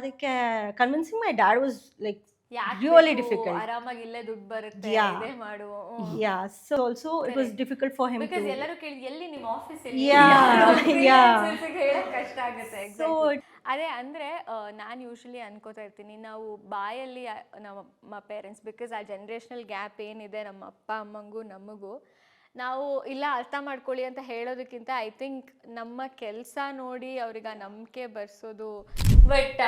ಅದಕ್ಕೆ convincing my dad was like ಯಾಕೆ really difficult. ಆರಾಮಾಗಿ ಇಲ್ಲೇ ದುಡ್ಡು ಬರುತ್ತೆ Yeah. ಇದೇ ಮಾಡು Yeah, so also it was difficult for him because to. ಎಲ್ಲರೂ ಕೇಳಿ ಎಲ್ಲಿ ನಿಮ್ಮ ಆಫೀಸ್ Yeah. ಹೇಳಕ್ ಕಷ್ಟ ಆಗುತ್ತೆ So ಅದೇ ಅಂದ್ರೆ ನಾನು ಯೂಶಲಿ ಅನ್ಕೋತಾ ಇರ್ತೀನಿ ನಾವು ಬಾಯಲ್ಲಿ ನಮ್ಮ ಪೇರೆಂಟ್ಸ್ ಬಿಕಾಸ್ ಆ ಜನ್ರೇಷನಲ್ ಗ್ಯಾಪ್ ಏನಿದೆ ನಮ್ಮ ಅಪ್ಪ ಅಮ್ಮಂಗೂ ನಮಗೂ ನಾವು ಇಲ್ಲ ಅರ್ಥ ಮಾಡ್ಕೊಳ್ಳಿ ಅಂತ ಹೇಳೋದಕ್ಕಿಂತ ಐ ಥಿಂಕ್ ನಮ್ಮ ಕೆಲಸ ನೋಡಿ ಅವ್ರಿಗೆ ಆ ನಂಬಿಕೆ ಬರ್ಸೋದು. ಬಟ್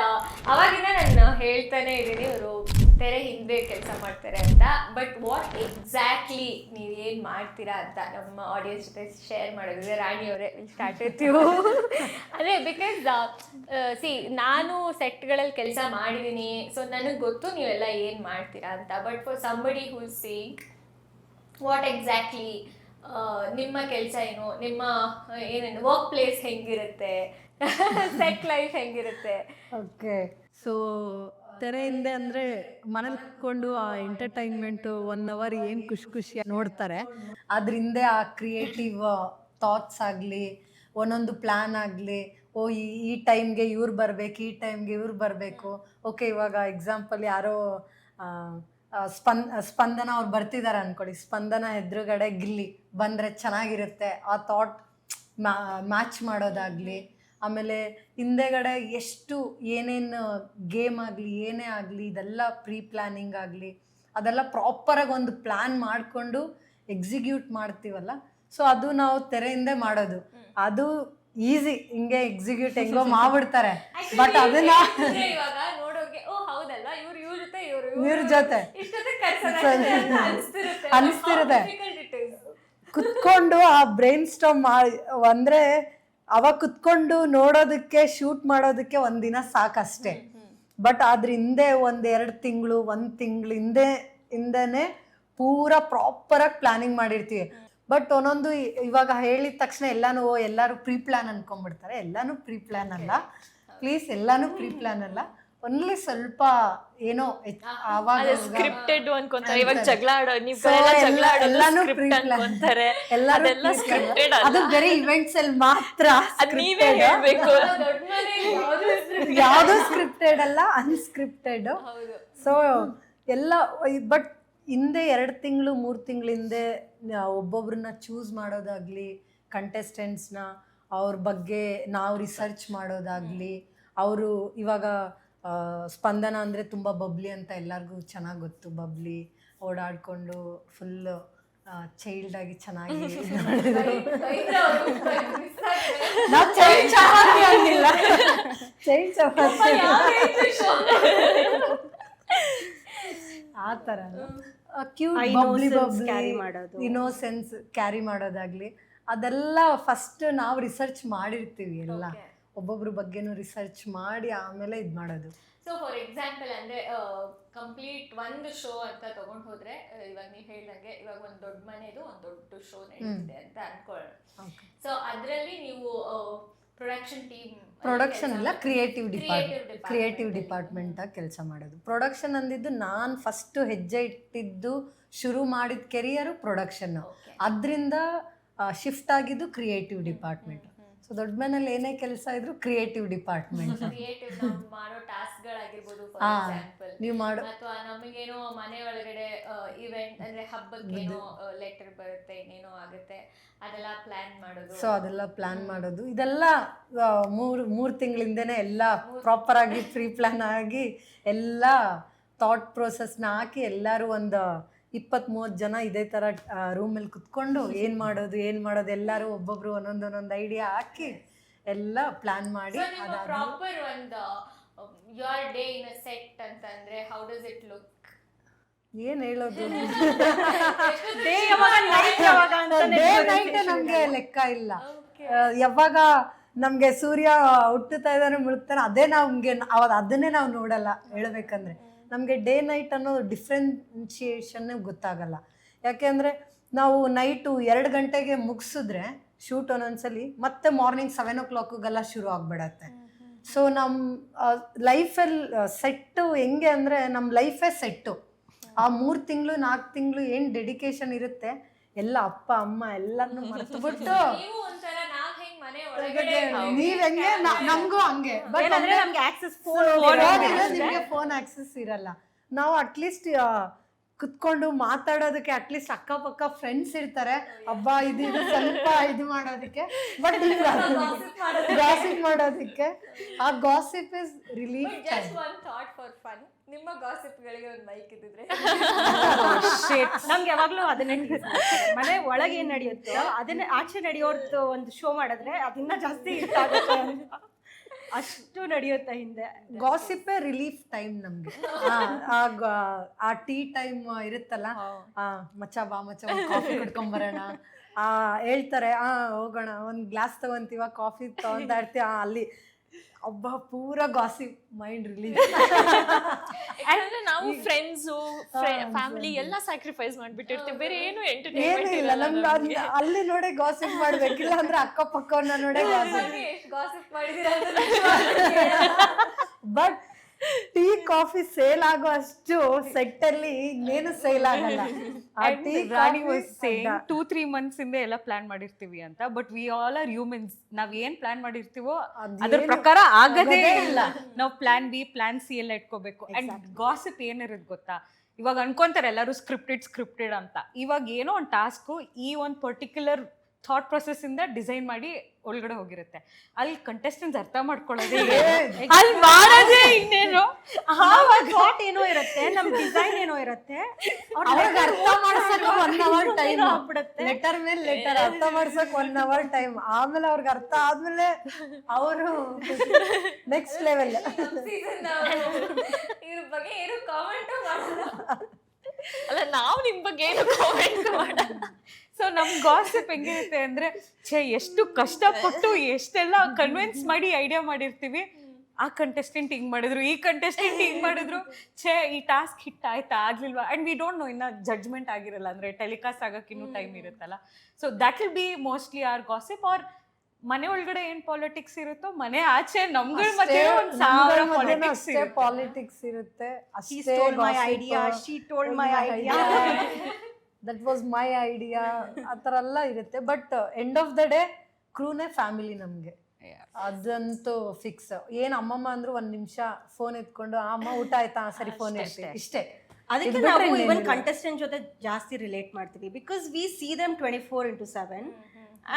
ಅವಾಗಿಂದ ನಾನು ಹೇಳ್ತಾನೆ ಇದ್ದೀನಿ ಇವರು ತೆರೆ ಹಿಂದೆ ಕೆಲಸ ಮಾಡ್ತಾರೆ ಅಂತ. ಬಟ್ ವಾಟ್ ಎಕ್ಸಾಕ್ಟ್ಲಿ ನೀವು ಏನು ಮಾಡ್ತೀರಾ ಅಂತ ನಮ್ಮ ಆಡಿಯನ್ಸ್ ಜೊತೆ ಶೇರ್ ಮಾಡೋದಿದೆ. ರಾಣಿ ಅವರೇ ಸ್ಟಾರ್ಟ್ ಇರ್ತೀವಿ. ಅದೇ ಬಿಕಾಸ್ ಸಿ ನಾನು ಸೆಟ್ಗಳಲ್ಲಿ ಕೆಲಸ ಮಾಡಿದ್ದೀನಿ, ಸೊ ನನಗೆ ಗೊತ್ತು ನೀವೆಲ್ಲ ಏನು ಮಾಡ್ತೀರಾ ಅಂತ. But for somebody who is saying what exactly ನಿಮ್ಮ ಕೆಲಸ ಏನು, ನಿಮ್ಮ ಏನೇನು ವರ್ಕ್ ಪ್ಲೇಸ್ ಹೆಂಗಿರುತ್ತೆ, ಸೆಟ್ ಲೈಫ್ ಹೆಂಗಿರುತ್ತೆ? ಓಕೆ, ಸೊ ತೆರೆ ಹಿಂದೆ ಅಂದರೆ ಮನೇಲಿ ಕುತ್ಕೊಂಡು ಆ ಎಂಟರ್ಟೈನ್ಮೆಂಟು 1 hour ಏನು ಖುಷಿಯಾಗಿ ನೋಡ್ತಾರೆ. ಅದ್ರ ಹಿಂದೆ ಆ ಕ್ರಿಯೇಟಿವ್ ಥಾಟ್ಸ್ ಆಗಲಿ, ಒಂದೊಂದು ಪ್ಲ್ಯಾನ್ ಆಗಲಿ, ಓ ಈ ಟೈಮ್ಗೆ ಇವ್ರು ಬರಬೇಕು, ಈ ಟೈಮ್ಗೆ ಇವ್ರು ಬರಬೇಕು. ಓಕೆ, ಇವಾಗ ಎಕ್ಸಾಂಪಲ್ ಯಾರೋ ಸ್ಪಂದನ ಅವ್ರು ಬರ್ತಿದ್ದಾರೆ ಅಂದ್ಕೊಳ್ಳಿ, ಸ್ಪಂದನ ಎದುರುಗಡೆ ಗಿಲ್ಲಿ ಬಂದರೆ ಚೆನ್ನಾಗಿರುತ್ತೆ ಆ ಥಾಟ್ ಮ್ಯಾಚ್ ಮಾಡೋದಾಗಲಿ. ಆಮೇಲೆ ಹಿಂದೆಗಡೆ ಎಷ್ಟು ಏನೇನು ಗೇಮ್ ಆಗಲಿ ಏನೇ ಆಗಲಿ ಇದೆಲ್ಲ ಪ್ರೀ ಪ್ಲ್ಯಾನಿಂಗ್ ಆಗಲಿ ಅದೆಲ್ಲ ಪ್ರಾಪರಾಗಿ ಒಂದು ಪ್ಲ್ಯಾನ್ ಮಾಡಿಕೊಂಡು ಎಕ್ಸಿಕ್ಯೂಟ್ ಮಾಡ್ತೀವಲ್ಲ, ಸೊ ಅದು ನಾವು ತೆರೆ ಹಿಂದೆ ಮಾಡೋದು. ಅದು ಈಸಿ, ಹಿಂಗೆ ಎಕ್ಸಿಕ್ಯೂಟ್ ಹೆಂಗೋ ಮಾಡ್ಬಿಡ್ತಾರೆ. ಬಟ್ ಅದನ್ನ ಇವಾಗ ನೋಡೋಕೆ ಓ ಹೌದಲ್ವಾ ಇವ್ರ ಜೊತೆ ಅನಿಸ್ತಿರುತ್ತೆ. ಕುತ್ಕೊಂಡು ಆ ಬ್ರೈನ್ ಸ್ಟಾರ್ಮ್ ಅಂದರೆ ಅವಾಗ ಕುತ್ಕೊಂಡು ನೋಡೋದಕ್ಕೆ ಶೂಟ್ ಮಾಡೋದಕ್ಕೆ ಒಂದಿನ ಸಾಕಷ್ಟೇ. ಬಟ್ ಅದ್ರ ಹಿಂದೆ 1-2 ತಿಂಗಳು 1 ತಿಂಗಳು ಹಿಂದೆನೇ ಪೂರಾ ಪ್ರಾಪರಾಗಿ ಪ್ಲ್ಯಾನಿಂಗ್ ಮಾಡಿರ್ತೀವಿ. ಬಟ್ ಒಂದೊಂದು ಇವಾಗ ಹೇಳಿದ ತಕ್ಷಣ ಎಲ್ಲರೂ ಪ್ರೀ ಪ್ಲ್ಯಾನ್ ಅನ್ಕೊಂಡ್ಬಿಡ್ತಾರೆ. ಎಲ್ಲಾನು ಪ್ರೀ ಪ್ಲ್ಯಾನ್ ಅಲ್ಲ, ಪ್ಲೀಸ್, ಎಲ್ಲಾನು ಪ್ರೀ ಪ್ಲ್ಯಾನ್ ಅಲ್ಲ. ಒನ್ಲಿ ಸ್ವಲ್ಪ ಏನೋ ಆವಾಗ ಸ್ಕ್ರಿಪ್ಟೆಡ್ ಅನ್ಕೊಂತಾರೆ. ಇವಾಗ ಜಗಳ ಆಡೋ ಎಲ್ಲಾನು ಪ್ರೀ ಪ್ಲ್ಯಾನ್, ಎಲ್ಲಾನು ಸ್ಕ್ರಿಪ್ಟೆಡ್. ಅದು ಬೇರೆ ಇವೆಂಟ್ಸ್ ಅಲ್ಲಿ ಮಾತ್ರ ನೀವೇ ಹೇಳ್ಬೇಕು. ಯಾವುದು ಸ್ಕ್ರಿಪ್ಟೆಡ್ ಅಲ್ಲ, ಅನ್ಸ್ಕ್ರಿಪ್ಟೆಡ್. ಸೊ ಎಲ್ಲ ಬಟ್ ಹಿಂದೆ 2 ತಿಂಗಳು 3 ತಿಂಗಳ ಹಿಂದೆ ಒಬ್ಬೊಬ್ರನ್ನ ಚೂಸ್ ಮಾಡೋದಾಗ್ಲಿ, ಕಂಟೆಸ್ಟೆಂಟ್ಸ್ನ ಅವ್ರ ಬಗ್ಗೆ ನಾವು ರಿಸರ್ಚ್ ಮಾಡೋದಾಗ್ಲಿ. ಅವರು ಇವಾಗ ಸ್ಪಂದನ ಅಂದರೆ ತುಂಬ ಬಬ್ಲಿ ಅಂತ ಎಲ್ಲರಿಗೂ ಚೆನ್ನಾಗಿ ಗೊತ್ತು. ಬಬ್ಲಿ ಓಡಾಡಿಕೊಂಡು ಫುಲ್ಲು ಚೈಲ್ಡ್ ಆಗಿ ಚೆನ್ನಾಗಿ ನಾವು ಚೈಲ್ಡ್ ಚಪಾತಿ ಆಗಿಲ್ಲ, ಚೈಲ್ಡ್ ಚಪಾತಿ ಆ ಥರ ಕ್ಯೂಟ್ ಬಬ್ಲಿ ಕ್ಯಾರಿ ಮಾಡೋದು, ಇನ್ನೋಸೆನ್ಸ್ ಕ್ಯಾರಿ ಮಾಡೋದಾಗ್ಲಿ, ಅದೆಲ್ಲ ಫಸ್ಟ್ ನಾವು ರಿಸರ್ಚ್ ಮಾಡಿರ್ತೀವಿ. ಎಲ್ಲ ಒಬ್ಬೊಬ್ರ ಬಗ್ಗೆನೂ ರಿಸರ್ಚ್ ಮಾಡಿ ಆಮೇಲೆ ಇದು ಮಾಡೋದು. ಸೊ ಫಾರ್ ಎಕ್ಸಾಂಪಲ್ ಅಂದರೆ ಕಂಪ್ಲೀಟ್ ಒಂದು ಶೋ ಅಂತ ತೊಗೊಂಡು ಹೋದರೆ, ಇವಾಗ ನೀವು ಹೇಳ್ದಂಗೆ ಇವಾಗ ಒಂದು ದೊಡ್ಡ ಮನೆದು ಒಂದು ದೊಡ್ಡ ಶೋ ನಡೀತಿದೆ ಅಂತ ಅನ್ಕೊಳ್ಳೋಣ. ಸೊ ಅದರಲ್ಲಿ ನೀವು ಪ್ರೊಡಕ್ಷನ್ ಇಲ್ಲ, ಕ್ರಿಯೇಟಿವ್ ಡಿಪಾರ್ಟ್ಮೆಂಟಾಗಿ ಕೆಲಸ ಮಾಡೋದು. ಪ್ರೊಡಕ್ಷನ್ ಅಂದಿದ್ದು ನಾನು ಫಸ್ಟು ಹೆಜ್ಜೆ ಇಟ್ಟಿದ್ದು, ಶುರು ಮಾಡಿದ ಕೆರಿಯರು ಪ್ರೊಡಕ್ಷನ್ನು. ಅದರಿಂದ ಶಿಫ್ಟ್ ಆಗಿದ್ದು ಕ್ರಿಯೇಟಿವ್ ಡಿಪಾರ್ಟ್ಮೆಂಟ್. ಸೊ ದೊಡ್ಡ ಮನೇಲಿ ಏನೇ ಕೆಲಸ ಇದ್ರು ಕ್ರಿಯೇಟಿವ್ ಡಿಪಾರ್ಟ್ಮೆಂಟ್. ಮಾಡೋ ಟಾಸ್ಕ್ಗಳಾಗಿರ್ಬೋದು, ನೀವು ಮಾಡೋ ಅಥವಾ ನಮಗೇನೋ ಮನೆ ಒಳಗಡೆ ಇವೆಂಟ್ ಅಂದರೆ ಹಬ್ಬಕ್ಕೇನೋ ಲೆಟರ್ ಬರುತ್ತೆ, ಇನ್ನೇನೋ ಆಗುತ್ತೆ, ಅದೆಲ್ಲ ಪ್ಲ್ಯಾನ್ ಮಾಡೋದು. ಸೊ ಅದೆಲ್ಲ ಪ್ಲ್ಯಾನ್ ಮಾಡೋದು, ಇದೆಲ್ಲ 3 ತಿಂಗಳಿಂದನೇ ಎಲ್ಲ ಪ್ರಾಪರಾಗಿ ಪ್ರೀ ಪ್ಲ್ಯಾನ್ ಆಗಿ ಎಲ್ಲ ಥಾಟ್ ಪ್ರೋಸೆಸ್ನ ಹಾಕಿ ಎಲ್ಲರೂ ಒಂದು 20-30 ಜನ ಇದೇ ಥರ ರೂಮಲ್ಲಿ ಕುತ್ಕೊಂಡು ಏನು ಮಾಡೋದು ಎಲ್ಲರೂ ಒಬ್ಬೊಬ್ರು ಒಂದೊಂದು ಐಡಿಯಾ ಹಾಕಿ ಎಲ್ಲ ಪ್ಲ್ಯಾನ್ ಮಾಡಿ. ಪ್ರಾಪರ್ ಒಂದು your day in a set ಅಂತಂದ್ರೆ ಹೌ ಡಸ್ ಇಟ್ ಲುಕ್? ಏನು ಹೇಳೋದು, ಡೇ ನೈಟ್ ನಮಗೆ ಲೆಕ್ಕ ಇಲ್ಲ. ಯಾವಾಗ ನಮಗೆ ಸೂರ್ಯ ಹುಟ್ಟುತ್ತಾ ಇದ್ದಾನೆ ಮುಳುಗ್ತಾನೆ ಅದೇ ನಮಗೆ ಅದನ್ನೇ ನಾವು ನೋಡಲ್ಲ. ಹೇಳ್ಬೇಕಂದ್ರೆ ನಮಗೆ ಡೇ ನೈಟ್ ಅನ್ನೋ ಡಿಫ್ರೆನ್ಶಿಯೇಷನ್ನೇ ಗೊತ್ತಾಗಲ್ಲ. ಯಾಕೆಂದರೆ ನಾವು ನೈಟು 2 ಗಂಟೆಗೆ ಮುಗಿಸಿದ್ರೆ ಶೂಟ್ ಒಂದೊಂದ್ಸಲಿ ಮತ್ತೆ ಮಾರ್ನಿಂಗ್ 7 o'clockಗೆಲ್ಲ ಶುರು ಆಗಿಬಿಡತ್ತೆ. ಸೊ ನಮ್ಮ ಲೈಫಲ್ಲಿ ಸೆಟ್ಟು ಹೆಂಗೆ ಅಂದರೆ ನಮ್ಮ ಲೈಫೇ ಸೆಟ್ಟು. ಆ 3 ತಿಂಗಳು 4 ತಿಂಗಳು ಏನು ಡೆಡಿಕೇಶನ್ ಇರುತ್ತೆ ಎಲ್ಲ ಅಪ್ಪ ಅಮ್ಮ ಎಲ್ಲರನ್ನೂ ಮರೆತುಬಿಟ್ಟು ನೀವ್ ಹೆಂಗೆ ನಮ್ಗೂ ಹಂಗೆ ಬಟ್ ಏನಂದ್ರೆ ನಮ್ಗೆ ಆಕ್ಸೆಸ್ ಫೋನ್ ನಿಮ್ಗೆ ಫೋನ್ ಆಕ್ಸೆಸ್ ಇರಲ್ಲ. ನಾವು ಅಟ್ಲೀಸ್ಟ್ ಕುತ್ಕೊಂಡು ಮಾತಾಡೋದಕ್ಕೆ ಅಟ್ಲೀಸ್ಟ್ ಅಕ್ಕಪಕ್ಕ ಫ್ರೆಂಡ್ಸ್ ಇರ್ತಾರೆ, ಹಬ್ಬ ಇದು ಸ್ವಲ್ಪ ಇದು ಮಾಡೋದಕ್ಕೆ, ಬಟ್ ಗಾಸಿಪ್ ಮಾಡೋದಕ್ಕೆ. ಆ gossip is relief. Just one thought for fun, ನಿಮ್ಮ ಗಾಸಿಪ್ಗಳಿಗೆ ಒಂದು ಮೈಕ್ ಇದ್ದಿದ್ರೆ ನಮ್ಗೆ ಯಾವಾಗ್ಲೂ ಅದನ್ನೇ tease ಮಾಡ್ತಾರೆ. ಮನೆ ಒಳಗೆ ಏನ್ ನಡೆಯುತ್ತೋ ಅದನ್ನೇ ಆಚೆ ನಡೆಯೋರ್ದು ಒಂದು ಶೋ ಮಾಡಿದ್ರೆ ಅದನ್ನ ಜಾಸ್ತಿ ಇಷ್ಟ ಆಗುತ್ತೆ ಅಂತ. ಅಷ್ಟು ನಡೆಯುತ್ತೆ ಹಿಂದೆ. ಗಾಸಿಪ್ಪೇ ರಿಲೀಫ್ ಟೈಮ್ ನಮ್ಗೆ. ಆ ಟೀ ಟೈಮ್ ಇರುತ್ತಲ್ಲ, ಮಚ್ಚ ಬಾ ಮಚ್ಚ ಒಂದು ಕಾಫಿ ಕುಡ್ಕೊಂಡ್ ಬರೋಣ, ಹೇಳ್ತಾರೆ ಹೋಗೋಣ ಒಂದ್ ಗ್ಲಾಸ್ ತಗೊಂತೀವ, ಕಾಫಿ ತಗೊಂತಾ ಇರ್ತೀವಿ, ಅಲ್ಲಿ ಒಬ್ಬ ಪೂರ ಗಾಸಿಪ್, ಮೈಂಡ್ ರಿಲೀಫ್. ಯಾಕಂದ್ರೆ ನಾವು ಫ್ರೆಂಡ್ಸ್ ಫ್ಯಾಮಿಲಿ ಎಲ್ಲ ಸ್ಯಾಕ್ರಿಫೈಸ್ ಮಾಡ್ಬಿಟ್ಟಿರ್ತೀವಿ, ಬೇರೆ ಏನು ಏನು ಎಂಟರ್ಟೈನ್ಮೆಂಟ್ ಇಲ್ಲ ನಮ್ಗೆ ಅಲ್ಲಿ ನೋಡೇ ಗಾಸಿಪ್ ಮಾಡ್ಬೇಕಿಲ್ಲ ಅಂದ್ರೆ ಅಕ್ಕಪಕ್ಕವನ್ನ ನೋಡೇ ಗಾಸಿಪ್. ಗಾಸಿಪ್ ಮಾಡಿದೀರಾ ಬಟ್ ಟೀ ಕಾಫಿ ಸೇಲ್ ಆಗೋ ಅಷ್ಟು ಸೆಟ್ ಅಲ್ಲಿ ಇನ್ನೇನು ಸೇಲ್ ಆಗಲ್ಲ. ಆ tea Rani was saying 2-3 months ಇಂದ ಎಲ್ಲ ಪ್ಲಾನ್ ಮಾಡಿರ್ತೀವಿ ಅಂತ, but we all are humans. ನಾವ್ ಏನ್ ಪ್ಲಾನ್ ಮಾಡಿರ್ತೀವೋ ಅದ್ರ ಪ್ರಕಾರ ಆಗದೇ ಇಲ್ಲ. ನಾವು ಪ್ಲಾನ್ ಬಿ ಪ್ಲಾನ್ ಸಿ ಎಲ್ಲ ಇಟ್ಕೋಬೇಕು. ಅಂಡ್ ಗಾಸಿಪ್ ಏನಿರೋದು ಗೊತ್ತಾ, ಇವಾಗ ಅನ್ಕೊಂತಾರೆ ಎಲ್ಲರೂ ಸ್ಕ್ರಿಪ್ಟೆಡ್ ಅಂತ. ಇವಾಗ ಏನೋ ಒಂದು ಟಾಸ್ಕು ಈ ಒಂದು ಪರ್ಟಿಕ್ಯುಲರ್ ಥಾಟ್ ಪ್ರೊಸೆಸ್ ಇಂದ ಡಿಸೈನ್ ಮಾಡಿ ಒಳಗಡೆ ಹೋಗಿರುತ್ತೆ. ಅಲ್ಲಿ ಕಂಟೆಸ್ಟೆಂಟ್ಸ್ ಅರ್ಥ ಮಾಡ್ಕೊಳ್ಳೋದೇ ಅಲ್ಲಿ ಮಾಡೋದೇ ಇನ್ನೇನು, ಥಾಟ್ ಏನೋ ಇರುತ್ತೆ, ನಮ್ ಡಿಸೈನ್ ಏನೋ ಇರುತ್ತೆ, ಅವ್ರಿಗೆ ಅರ್ಥ ಮಾಡ್ಸಕ್ 1 hour ಟೈಮ್ ಆಗ್ಬಿಡುತ್ತೆ. ಲೆಟರ್ ಮೇಲೆ ಲೆಟರ್ ಅರ್ಥ ಮಾಡ್ಸಕ್ 1 hour ಟೈಮ್. ಆಮೇಲೆ ಅವ್ರಿಗೆ ಅರ್ಥ ಆದ್ಮೇಲೆ ಅವರು ನೆಕ್ಸ್ಟ್ ಲೆವೆಲ್. ಇದ್ರ ಬಗ್ಗೆ ಏನು ಕಾಮೆಂಟ್ ಮಾಡಲ್ಲ. ಅಲ್ಲ, ನಾವು ನಿಮ್ ಬಗ್ಗೆ ಏನು ಕಾಮೆಂಟ್ ಮಾಡಲ್ಲ. ಸೊ ನಮ್ ಗಾಸಿಪ್ ಹೆಂಗಿರುತ್ತೆ ಅಂದ್ರೆ, ಎಷ್ಟು ಕಷ್ಟಪಟ್ಟು ಎಷ್ಟೆಲ್ಲ ಕನ್ವಿನ್ಸ್ ಮಾಡಿ ಐಡಿಯಾ ಮಾಡಿರ್ತೀವಿ. ಆ ಕಂಟೆಸ್ಟೆಂಟ್ ಹಿಂಗ್ ಮಾಡಿದ್ರು, ಈ ಕಂಟೆಸ್ಟೆಂಟ್ ಹಿಂಗ್ ಮಾಡಿದ್ರು, ಈ ಟಾಸ್ಕ್ ಹಿಟ್ ಆಯ್ತಾ ಆಗ್ಲಿಲ್ವಾ, ಅಂಡ್ ವಿ ಡೋಂಟ್ ನೋ, ಇನ್ನ ಜಡ್ಜ್ಮೆಂಟ್ ಆಗಿರಲ್ಲ, ಅಂದ್ರೆ ಟೆಲಿಕಾಸ್ಟ್ ಆಗಕ್ಕೆ ಇನ್ನೂ ಟೈಮ್ ಇರುತ್ತಲ್ಲ. So that will be mostly or gossip. Or ಮನೆ ಒಳಗಡೆ ಏನ್ ಪಾಲಿಟಿಕ್ಸ್ ಇರುತ್ತೋ ಮನೆ ಆಚೆ ನಮ್ಗಳ ಮಧ್ಯೆ ಒಂದ್ 1000 ಪಾಲಿಟಿಕ್ಸ್ ಇರುತ್ತೆ. He stole my idea, she told my idea. That was my idea, ಆ ಥರ ಎಲ್ಲ ಇರುತ್ತೆ. But end of the day ಕ್ರೂನೇ ಫ್ಯಾಮಿಲಿ ನಮ್ಗೆ, ಅದಂತೂ ಫಿಕ್ಸ್. ಏನ್ ಅಮ್ಮಮ್ಮ ಅಂದ್ರು 1 ನಿಮಿಷ ಫೋನ್ ಎತ್ಕೊಂಡು ಅಮ್ಮ ಊಟ ಆಯ್ತಾ, ಸರಿ ಫೋನ್ ಇರ್ತೀವಿ, ಇಷ್ಟೇ. ಅದಕ್ಕೆ ನಾವು ಇವನ್ ಕಂಟೆಸ್ಟೆಂಟ್ ಜೊತೆ ಜಾಸ್ತಿ ರಿಲೇಟ್ ಮಾಡ್ತೀವಿ, because we see them 24/7.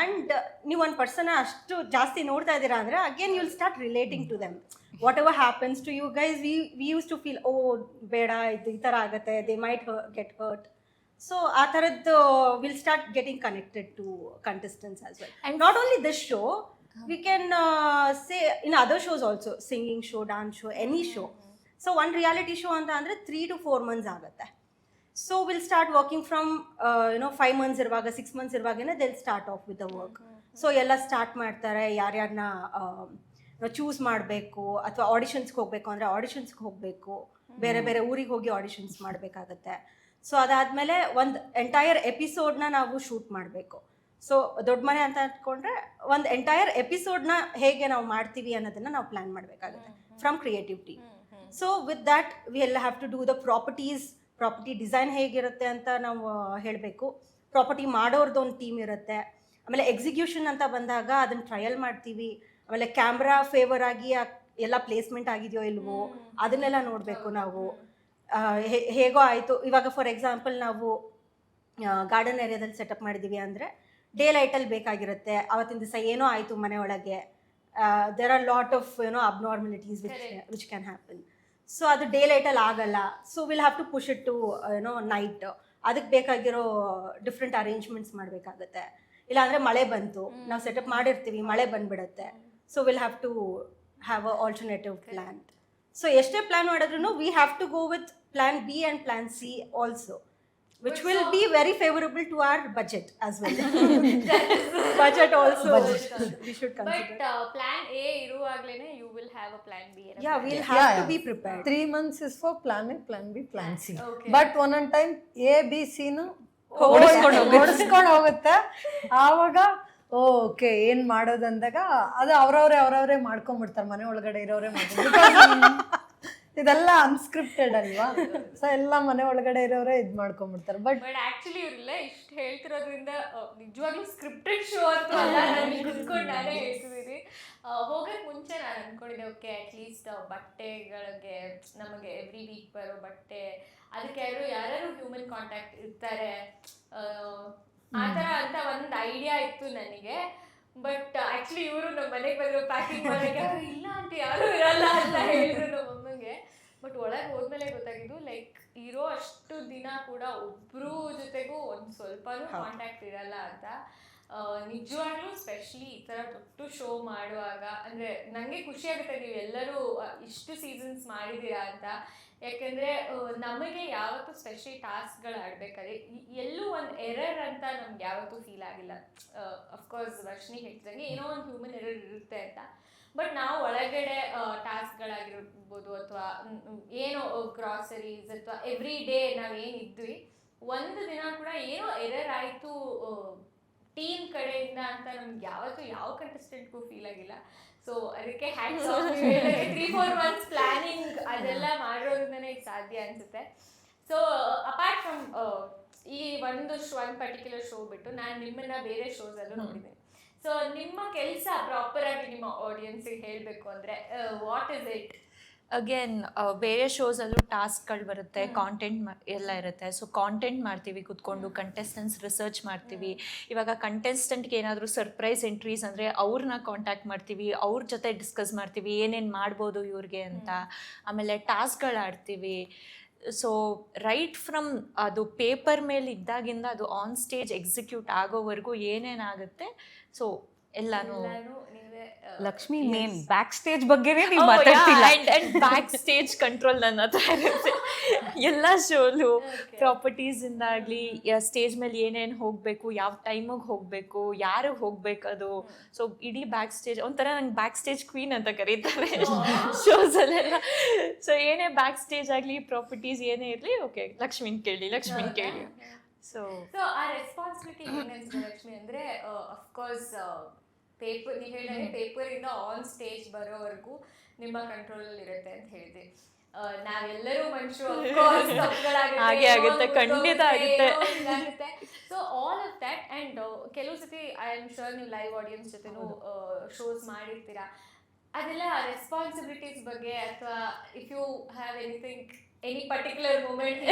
And ನೀವು ಒಂದು ಪರ್ಸನ್ ಅಷ್ಟು ಜಾಸ್ತಿ ನೋಡ್ತಾ ಇದ್ದೀರಾ ಅಂದ್ರೆ again you will start relating to them. Whatever happens to you guys, we use to feel oh ಬೇಡ ಇದು ಈ ಥರ ಆಗುತ್ತೆ, they might get hurt. So ಆ ಥರದ್ದು will start getting connected to contestants as well. And not only this show, we can say in other shows also, singing show, dance show, any show. So one reality show ಅಂತ ಅಂದರೆ 3 to 4 months ಆಗುತ್ತೆ. So we'll start working from 5 months ಇರುವಾಗ 6 months ಇರುವಾಗನೇ they'll start off with the work. So ಎಲ್ಲ start ಮಾಡ್ತಾರೆ, ಯಾರ್ಯಾರನ್ನ choose ಮಾಡಬೇಕು, ಅಥವಾ ಆಡಿಷನ್ಸ್ಗೆ ಹೋಗಬೇಕು ಅಂದರೆ ಆಡಿಷನ್ಸ್ಗೆ ಹೋಗಬೇಕು, ಬೇರೆ ಬೇರೆ ಊರಿಗೆ ಹೋಗಿ ಆಡಿಷನ್ಸ್ ಮಾಡಬೇಕಾಗತ್ತೆ. ಸೊ ಅದಾದಮೇಲೆ ಒಂದು ಎಂಟೈರ್ ಎಪಿಸೋಡ್ನ ನಾವು ಶೂಟ್ ಮಾಡಬೇಕು. ಸೊ ದೊಡ್ಡ ಮನೆ ಅಂತ ಅಂದ್ಕೊಂಡ್ರೆ ಒಂದು ಎಂಟೈರ್ ಎಪಿಸೋಡ್ನ ಹೇಗೆ ನಾವು ಮಾಡ್ತೀವಿ ಅನ್ನೋದನ್ನು ನಾವು ಪ್ಲ್ಯಾನ್ ಮಾಡಬೇಕಾಗುತ್ತೆ from creative team. So with that we ಎಲ್ಲ have to do the property design ಹೇಗಿರುತ್ತೆ ಅಂತ ನಾವು ಹೇಳಬೇಕು. ಪ್ರಾಪರ್ಟಿ ಮಾಡೋರ್ದು ಒಂದು ಟೀಮ್ ಇರುತ್ತೆ. ಆಮೇಲೆ ಎಕ್ಸಿಕ್ಯೂಷನ್ ಅಂತ ಬಂದಾಗ ಅದನ್ನು ಟ್ರಯಲ್ ಮಾಡ್ತೀವಿ. ಆಮೇಲೆ ಕ್ಯಾಮ್ರಾ ಫೇವರ್ ಆಗಿ ಎಲ್ಲ ಪ್ಲೇಸ್ಮೆಂಟ್ ಆಗಿದೆಯೋ ಇಲ್ವೋ ಅದನ್ನೆಲ್ಲ ನೋಡಬೇಕು ನಾವು. ಹೇಗೋ ಆಯಿತು, ಇವಾಗ ಫಾರ್ ಎಕ್ಸಾಂಪಲ್ ನಾವು ಗಾರ್ಡನ್ ಏರಿಯಾದಲ್ಲಿ ಸೆಟಪ್ ಮಾಡಿದ್ದೀವಿ ಅಂದರೆ ಡೇ ಲೈಟಲ್ಲಿ ಬೇಕಾಗಿರುತ್ತೆ. ಅವತ್ತಿನ ದಿವಸ ಏನೋ ಆಯಿತು ಮನೆ ಒಳಗೆ, there are lot of abnormalities which can happen. So ಅದು ಡೇ ಲೈಟಲ್ಲಿ ಆಗಲ್ಲ. So will have to push it tonight. ಅದಕ್ಕೆ ಬೇಕಾಗಿರೋ ಡಿಫ್ರೆಂಟ್ ಅರೇಂಜ್ಮೆಂಟ್ಸ್ ಮಾಡಬೇಕಾಗತ್ತೆ. ಇಲ್ಲಾಂದರೆ ಮಳೆ ಬಂತು, ನಾವು ಸೆಟಪ್ ಮಾಡಿರ್ತೀವಿ, ಮಳೆ ಬಂದುಬಿಡುತ್ತೆ. So will have to have a alternative plan. So ಎಷ್ಟೇ ಪ್ಲ್ಯಾನ್ ಮಾಡಿದ್ರು we have to go with plan B and plan C also, which will be very favorable to our budget as well. Budget also we should consider. But plan A ಇರುವಾಗಲೇನೆ you will have a plan B. Yeah, we'll have to be prepared. 3 months is for plan A, plan B, plan C. But one time A, B, C ನು ಓಡಿಸ್ಕೊಂಡು ಹೋಗುತ್ತೆ. ಆವಾಗ okay ಏನ್ ಮಾಡೋದಂದಾಗ ಅದು ಅವ್ರವ್ರೆ ಮಾಡ್ಕೊಂಡ್ಬಿಡ್ತಾರೆ, ಮನೆ ಒಳಗಡೆ ಇರೋರೇ ಮಾಡ್ಕೊಂಡು. ಇದೆಲ್ಲ unscripted ಅಲ್ವಾ, ಸೊ ಎಲ್ಲ ಮನೆ ಒಳಗಡೆ ಇರೋರೇ ಇದ್ ಮಾಡ್ಕೊಂಡ್ಬಿಡ್ತಾರೆ. ಬಟ್ ಆಕ್ಚುಲಿ ಇವ್ರೆಲ್ಲ ಇಷ್ಟು ಹೇಳ್ತಿರೋದ್ರಿಂದ ನಿಜವಾಗ್ಲೂ ಸ್ಕ್ರಿಪ್ಟೆಡ್ ಶೋ ಅಂತೂ ಅಲ್ಲ, ನಾನು ಕುತ್ಕೊಂಡು ನಾನೇ ಹೇಳ್ತಿದ್ದೀನಿ. ಹೋಗೋಕೆ ಮುಂಚೆ ನಾನು ಅನ್ಕೊಂಡಿದ್ದೆ ಓಕೆ ಅಟ್ಲೀಸ್ಟ್ ಬಟ್ಟೆಗಳಿಗೆ ನಮಗೆ ಎವ್ರಿ ವೀಕ್ ಬರೋ ಬಟ್ಟೆ ಅದಕ್ಕೆ ಯಾರು ಹ್ಯೂಮನ್ ಕಾಂಟ್ಯಾಕ್ಟ್ ಇರ್ತಾರೆ ಆ ಥರ ಅಂತ ಒಂದು ಐಡಿಯಾ ಇತ್ತು ನನಗೆ. ಬಟ್ ಆಕ್ಚುಲಿ ಇವರು ನಮ್ಮ ಮನೆಗೆ ಬಂದ್ರು ಪ್ಯಾಕಿಂಗ್ ಮಾಡೋಕ್ಕೆ ಇಲ್ಲ ಅಂತ ಯಾರು ಇರಲ್ಲ ಅಂತ ಹೇಳಿದ್ರು ನಮ್ಮ ಅಮ್ಮಗೆ. ಬಟ್ ಒಳಗೆ ಹೋದ್ಮೇಲೆ ಗೊತ್ತಾಗಿದ್ದು ಲೈಕ್ ಇರೋ ಅಷ್ಟು ದಿನ ಕೂಡ ಒಬ್ರು ಜೊತೆಗೂ ಒಂದು ಸ್ವಲ್ಪನೂ ಕಾಂಟ್ಯಾಕ್ಟ್ ಇರಲ್ಲ ಅಂತ. ನಿಜವಾಗ್ಲೂ ಸ್ಪೆಷಲಿ ಈ ಥರ ದೊಡ್ಡ ಶೋ ಮಾಡುವಾಗ ಅಂದರೆ ನನಗೆ ಖುಷಿ ಆಗುತ್ತೆ ನೀವು ಎಲ್ಲರೂ ಇಷ್ಟು ಸೀಸನ್ಸ್ ಮಾಡಿದ್ದೀರಾ ಅಂತ. ಯಾಕೆಂದರೆ ನಮಗೆ ಯಾವತ್ತೂ ಸ್ಪೆಷಲಿ ಟಾಸ್ಕ್ಗಳು ಆಡಬೇಕಾದ್ರೆ ಎಲ್ಲೂ ಒಂದು ಎರರ್ ಅಂತ ನಮ್ಗೆ ಯಾವತ್ತೂ ಫೀಲ್ ಆಗಿಲ್ಲ. ಅಫ್ಕೋರ್ಸ್ ವರ್ಷಿನಿ ಹೇಳ್ತಿದ್ದಂಗೆ ಏನೋ ಒಂದು ಹ್ಯೂಮನ್ ಎರರ್ ಇರುತ್ತೆ ಅಂತ. ಬಟ್ ನಾವು ಒಳಗಡೆ ಟಾಸ್ಕ್ಗಳಾಗಿರ್ಬೋದು ಅಥವಾ ಏನೋ ಗ್ರಾಸರೀಸ್ ಅಥವಾ ಎವ್ರಿ ಡೇ ನಾವೇನಿದ್ವಿ ಒಂದು ದಿನ ಕೂಡ ಏನೋ ಎರರ್ ಆಯಿತು ಟೀಮ್ ಕಡೆಯಿಂದ ಅಂತ ನಮ್ಗೆ ಯಾವತ್ತೂ ಯಾವ ಕಂಟೆಸ್ಟೆಂಟ್ಗೂ ಫೀಲ್ ಆಗಿಲ್ಲ. ಸೊ ಅದಕ್ಕೆ ಹ್ಯಾಂಡ್ಸ್ ಆಫ್ 3-4 months ಪ್ಲಾನಿಂಗ್ ಅದೆಲ್ಲ ಮಾಡೋದ್ರಿಂದನೇ ಸಾಧ್ಯ ಅನಿಸುತ್ತೆ. ಸೊ ಅಪಾರ್ಟ್ ಫ್ರಮ್ ಈ ಒಂದು ಪರ್ಟಿಕ್ಯುಲರ್ ಶೋ ಬಿಟ್ಟು ನಾನು ನಿಮ್ಮನ್ನ ಬೇರೆ ಶೋಸಲ್ಲೂ ನೋಡಿದ್ದೀನಿ. ಸೊ ನಿಮ್ಮ ಕೆಲಸ ಪ್ರಾಪರ್ ಆಗಿ ನಿಮ್ಮ ಆಡಿಯನ್ಸಿಗೆ ಹೇಳಬೇಕು ಅಂದರೆ ವಾಟ್ ಇಸ್ ಇಟ್? ಅಗೇನ್ ಬೇರೆ ಶೋಸಲ್ಲೂ ಟಾಸ್ಕ್ಗಳು ಬರುತ್ತೆ, ಕಾಂಟೆಂಟ್ ಎಲ್ಲ ಇರುತ್ತೆ. ಸೊ ಕಾಂಟೆಂಟ್ ಮಾಡ್ತೀವಿ ಕುತ್ಕೊಂಡು, ಕಂಟೆಸ್ಟೆಂಟ್ಸ್ ರಿಸರ್ಚ್ ಮಾಡ್ತೀವಿ. ಇವಾಗ ಕಂಟೆಸ್ಟೆಂಟ್ಗೆ ಏನಾದರೂ ಸರ್ಪ್ರೈಸ್ ಎಂಟ್ರೀಸ್ ಅಂದರೆ ಅವ್ರನ್ನ ಕಾಂಟ್ಯಾಕ್ಟ್ ಮಾಡ್ತೀವಿ, ಅವ್ರ ಜೊತೆ ಡಿಸ್ಕಸ್ ಮಾಡ್ತೀವಿ ಏನೇನು ಮಾಡ್ಬೋದು ಇವ್ರಿಗೆ ಅಂತ. ಆಮೇಲೆ ಟಾಸ್ಕ್ಗಳು ಆಡ್ತೀವಿ. ಸೊ ರೈಟ್ ಫ್ರಮ್ ಅದು ಪೇಪರ್ ಮೇಲೆ ಇದ್ದಾಗಿಂದ ಅದು ಆನ್ ಸ್ಟೇಜ್ ಎಕ್ಸಿಕ್ಯೂಟ್ ಆಗೋವರೆಗೂ ಏನೇನಾಗುತ್ತೆ ಸೊ ಎಲ್ಲಾನು ಲಕ್ಷ್ಮಿ ಮೇನ್ ಬ್ಯಾಕ್ ಸ್ಟೇಜ್ ಬಗ್ಗೆನೇ ನೀವು ಮಾತಾಡ್ತಿಲ್ಲ. ಅಂಡ್ ಬ್ಯಾಕ್ ಸ್ಟೇಜ್ ಕಂಟ್ರೋಲ್ ನನ್ನ ಹತ್ರ ಇರುತ್ತೆ ಎಲ್ಲ ಶೋಲು. ಪ್ರಾಪರ್ಟೀಸ್ ಇಂದಾಗ್ಲಿ ಸ್ಟೇಜ್ ಮೇಲೆ ಏನೇನು ಹೋಗಬೇಕು, ಯಾವ ಟೈಮಿಗೆ ಹೋಗಬೇಕು, ಯಾರಿಗೆ ಹೋಗ್ಬೇಕು ಅದು. ಸೊ ಇಡೀ ಬ್ಯಾಕ್ ಸ್ಟೇಜ್ ಒಂಥರ ನಂಗೆ ಬ್ಯಾಕ್ ಸ್ಟೇಜ್ ಕ್ವೀನ್ ಅಂತ ಕರೀತಾರೆ ಶೋಸಲ್ಲೆಲ್ಲ. ಸೊ ಏನೇ ಬ್ಯಾಕ್ ಸ್ಟೇಜ್ ಆಗಲಿ ಪ್ರಾಪರ್ಟೀಸ್ ಏನೇ ಇರಲಿ ಓಕೆ ಲಕ್ಷ್ಮಿನ್ ಕೇಳಿ. ಸೊ ಆ ರೆಸ್ಪಾನ್ಸಿಬಿಲಿಟಿ ಏನಿದೆ ಲಕ್ಷ್ಮಿ ಅಂದರೆ ಅಫ್ಕೋರ್ಸ್ ಪೇಪರ್ ನೀವು ಹೇಳಿದ್ರೆ ಪೇಪರಿಂದ ಆನ್ ಸ್ಟೇಜ್ ಬರೋವರೆಗೂ ನಿಮ್ಮ ಕಂಟ್ರೋಲಲ್ಲಿ ಇರುತ್ತೆ ಅಂತ ಹೇಳಿದೆ. ನಾವೆಲ್ಲರೂ ಮನುಷ್ಯರು ಹಾಗೆ ಆಗುತ್ತೆ, ಖಂಡಿತ ಆಗುತ್ತೆ. So all of that and ಕೆಲವು ಸತಿ ಐ ಆಮ್ ಶೋರ್ ನೀವು ಲೈವ್ ಆಡಿಯನ್ಸ್ ಜೊತೆನೂ ಶೋಸ್ ಮಾಡಿರ್ತೀರಾ. ಅದೆಲ್ಲ ರೆಸ್ಪಾನ್ಸಿಬಿಲಿಟೀಸ್ ಬಗ್ಗೆ ಅಥವಾ if you have any particular moment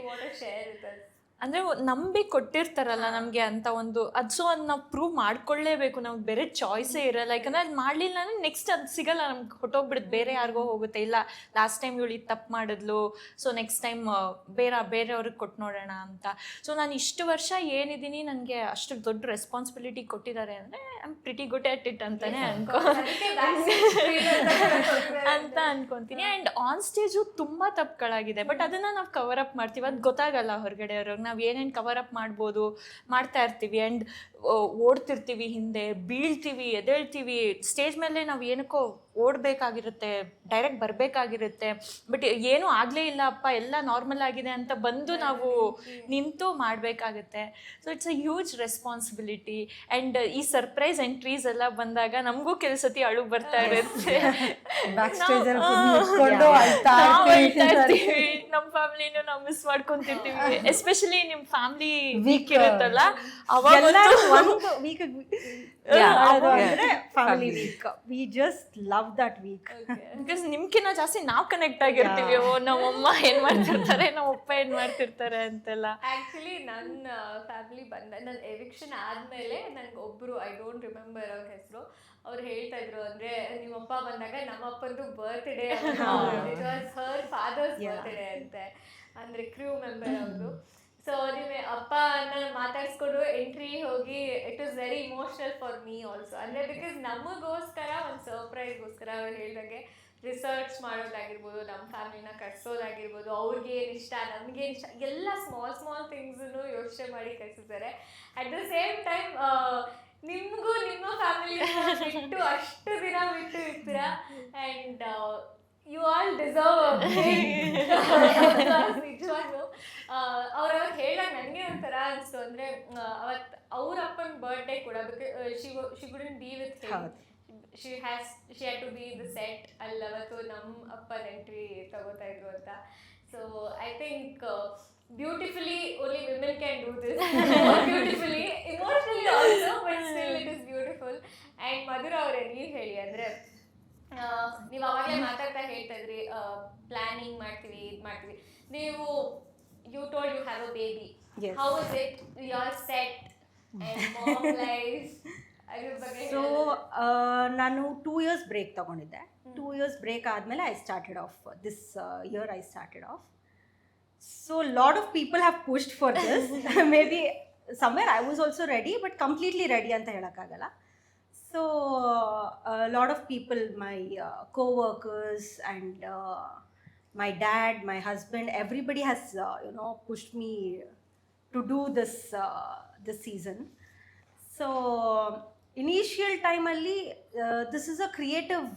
what to share with us? ಅಂದರೆ ನಂಬಿ ಕೊಟ್ಟಿರ್ತಾರಲ್ಲ ನಮಗೆ ಅಂತ ಒಂದು ಅದು. ಸೊ ಅದು ನಾವು ಪ್ರೂವ್ ಮಾಡ್ಕೊಳ್ಳೇಬೇಕು, ನಮ್ಗೆ ಬೇರೆ ಚಾಯ್ಸೇ ಇರಲ್ಲ. ಯಾಕಂದರೆ ಅದು ಮಾಡಲಿಲ್ಲ ಅಂದರೆ ನೆಕ್ಸ್ಟ್ ಅದು ಸಿಗಲ್ಲ, ನಮ್ಗೆ ಹೊಟ್ಟೋಗ್ಬಿಡುತ್ತೆ, ಬೇರೆ ಯಾರಿಗೋ ಹೋಗುತ್ತೆ. ಇಲ್ಲ ಲಾಸ್ಟ್ ಟೈಮ್ ಇವಳು ತಪ್ಪು ಮಾಡಿದ್ಲು, ಸೊ ನೆಕ್ಸ್ಟ್ ಟೈಮ್ ಬೇರೆಯವ್ರಿಗೆ ಕೊಟ್ಟು ನೋಡೋಣ ಅಂತ. ಸೊ ನಾನು ಇಷ್ಟು ವರ್ಷ ಏನಿದ್ದೀನಿ ನನಗೆ ಅಷ್ಟು ದೊಡ್ಡ ರೆಸ್ಪಾನ್ಸಿಬಿಲಿಟಿ ಕೊಟ್ಟಿದ್ದಾರೆ ಅಂದರೆ I am pretty good at it ಅಂತಲೇ ಅನ್ಕೊತೀನಿ. ಆ್ಯಂಡ್ ಆನ್ ಸ್ಟೇಜು ತುಂಬ ತಪ್ಪುಗಳಾಗಿದೆ, ಬಟ್ ಅದನ್ನು ನಾವು ಕವರ್ ಅಪ್ ಮಾಡ್ತೀವಿ. ಅದು ಗೊತ್ತಾಗಲ್ಲ ಹೊರಗಡೆ ಅವ್ರಿಗೆ ನಾವು ಏನೇನು ಕವರ್ ಅಪ್ ಮಾಡ್ಬೋದು ಮಾಡ್ತಾ ಇರ್ತೀವಿ. ಆ್ಯಂಡ್ ಓಡ್ತಿರ್ತೀವಿ, ಹಿಂದೆ ಬೀಳ್ತೀವಿ, ಎದ್ದೇಳ್ತೀವಿ. ಸ್ಟೇಜ್ ಮೇಲೆ ನಾವು ಏನಕ್ಕೋ ಓಡಬೇಕಾಗಿರುತ್ತೆ, ಡೈರೆಕ್ಟ್ ಬರಬೇಕಾಗಿರುತ್ತೆ. ಬಟ್ ಏನೂ ಆಗಲೇ ಇಲ್ಲ ಅಪ್ಪ ಎಲ್ಲ ನಾರ್ಮಲ್ ಆಗಿದೆ ಅಂತ ಬಂದು ನಾವು ನಿಂತು ಮಾಡಬೇಕಾಗುತ್ತೆ. So it's a huge responsibility. And ಈ ಸರ್ಪ್ರೈಸ್ ಎಂಟ್ರೀಸ್ ಎಲ್ಲ ಬಂದಾಗ ನಮಗೂ ಕೆಲಸತಿ ಅಳು ಬರ್ತಾ ಇರುತ್ತೆ. ನಮ್ಮ ಫ್ಯಾಮಿಲಿನೂ ನಾವು ಮಿಸ್ ಮಾಡ್ಕೊಂತಿರ್ತೀವಿ. ಎಸ್ಪೆಷಲಿ ನಿಮ್ಮ ಫ್ಯಾಮಿಲಿ ವೀಕ್ ಇರುತ್ತಲ್ಲ ಅವಾಗ ಒಂದು ವೀಕ್ ಅಂದ್ರೆ family week. We just love that week because ನಿಮ್ಕಿನ್ನ ಜಾಸ್ತಿ ನಾವು ಕನೆಕ್ಟ್ ಆಗಿರ್ತೀವಿ. ಓ ನಮ್ಮಮ್ಮ ಏನ್ ಮಾಡ್ತಿರ್ತಾರೆ, ನಮ್ಮಪ್ಪ ಏನ್ ಮಾಡ್ತಿರ್ತಾರೆ ಅಂತೆಲ್ಲ. ಆಕ್ಚುಲಿ ನನ್ನ ಫ್ಯಾಮಿಲಿ ನನ್ನ ಎವಿಕ್ಷನ್ ಆದ್ಮೇಲೆ ನನ್ಗೆ ಒಬ್ರು ಐ ಡೋಂಟ್ ರಿಮೆಂಬರ್ ಅವ್ರ ಹೆಸರು, ಅವ್ರು ಹೇಳ್ತಾ ಇದ್ರು ಅಂದ್ರೆ ನಿಮ್ಮಪ್ಪ ಬಂದಾಗ ನಮ್ಮಪ್ಪಂದು birthday, it was her father's birthday ಅಂತೆ, ಅಂದ್ರೆ ಕ್ರೂ ಮೆಂಬರ್ ಅವರು. ಸೊ ನಿಮ್ಮ ಅಪ್ಪ ಮಾತಾಡ್ಸ್ಕೊಂಡು ಎಂಟ್ರಿ ಹೋಗಿ it was very emotional for me also. ಅಂದರೆ ಬಿಕಾಸ್ ನಮಗೋಸ್ಕರ ಒಂದು ಸರ್ಪ್ರೈಸ್ಗೋಸ್ಕರ ಅವ್ರು ಹೇಳಿದಂಗೆ ರಿಸರ್ಚ್ ಮಾಡೋದಾಗಿರ್ಬೋದು, ನಮ್ಮ ಫ್ಯಾಮಿಲಿನ ಕಟ್ಸೋದಾಗಿರ್ಬೋದು, ಅವ್ರಿಗೆ ಏನು ಇಷ್ಟ ನಮಗೇನು ಇಷ್ಟ ಎಲ್ಲ ಸ್ಮಾಲ್ ಥಿಂಗ್ಸನ್ನು ಯೋಚನೆ ಮಾಡಿ ಕಳಿಸಿದ್ದಾರೆ. ಅಟ್ ದ ಸೇಮ್ ಟೈಮ್ ನಿಮಗೂ ನಿಮ್ಮ ಫ್ಯಾಮಿಲಿ ಬಿಟ್ಟು ಅಷ್ಟು ದಿನ ಬಿಟ್ಟು ಇರ್ತೀರಾ. ಆ್ಯಂಡ್ ಯು ಆಲ್ ಡಿಸರ್ವ್ ನಿಜವಾಗ್ಲೂ. ಅವ್ರವ್ರು ಹೇಳಾಗ ನನಗೆ ಒಂಥರ ಅನಿಸ್ತು. ಅಂದರೆ ಅವತ್ತು ಅವ್ರ ಅಪ್ಪನ ಬರ್ಡೇ ಕೂಡ because she wouldn't be with him, she had to be the set ಅಲ್ಲಿ ಅವತ್ತು ನಮ್ಮ ಅಪ್ಪನ ಎಂಟ್ರಿ ತಗೋತಾ ಇದ್ರು ಅಂತ. So I think beautifully only women can do this, beautifully emotionally also, but still it is beautiful. And Madhura ಅವರೇ ನೀವು ಹೇಳಿ, ಅಂದರೆ ನೀವು ಅವಾಗಲೇ ಮಾತಾಡ್ತಾ ಹೇಳ್ತಾ ಇದ್ರಿ ಪ್ಲಾನಿಂಗ್ ಮಾಡ್ತೀವಿ, ಇದು ಮಾಡ್ತೀವಿ. ನೀವು you told you have a baby, Yes. How is it your set and mom life ಅದ್ರ ಬಗ್ಗೆ? ಸೊ ನಾನು 2 years ಬ್ರೇಕ್ ತಗೊಂಡಿದ್ದೆ. 2 years ಬ್ರೇಕ್ ಆದಮೇಲೆ I started of this year. I started of. So lot of people have pushed for this. May be somewhere I was also ready, but completely ready ಅಂತ ಹೇಳೋಕ್ಕಾಗಲ್ಲ. So a lot of people, my co-workers and my dad, my husband, everybody has pushed me to do this season. So initial time alli this is a creative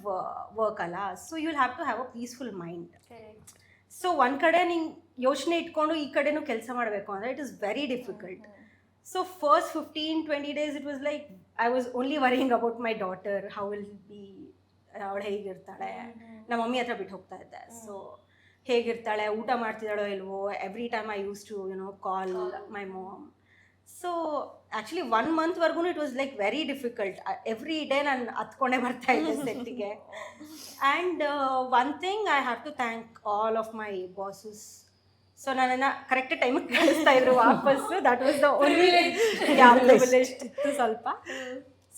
work alla, so you'll have to have a peaceful mind. Correct. So one kade ning ಯೋಚನೆ ಇಟ್ಕೊಂಡು ಈ ಕಡೆನೂ ಕೆಲಸ ಮಾಡಬೇಕು ಅಂದರೆ it is very difficult. So first 15-20 days it was like I was only worrying about my daughter, how will be, ಅವಳು ಹೇಗಿರ್ತಾಳೆ, ನಮ್ಮ mummy ಹತ್ರ ಬಿಟ್ಟು ಹೋಗ್ತಾ ಇದ್ದೆ. ಸೊ ಹೇಗಿರ್ತಾಳೆ, ಊಟ ಮಾಡ್ತಿದ್ದಾಳೋ ಇಲ್ವೋ, every time I use to call my mom. So actually 1 monthವರೆಗೂ it was like very difficult. Every day ನಾನು ಹತ್ಕೊಂಡೇ ಬರ್ತಾ ಇದ್ದೆ ಸೆಟ್ಟಿಗೆ. And one thing I have to thank all of my bosses. So ನನ್ನನ್ನು ಕರೆಕ್ಟ್ ಟೈಮಿಗೆ ಕಳಿಸ್ತಾ ಇದ್ರು ವಾಪಸ್ಸು. That was the only privilege ಇತ್ತು ಸ್ವಲ್ಪ.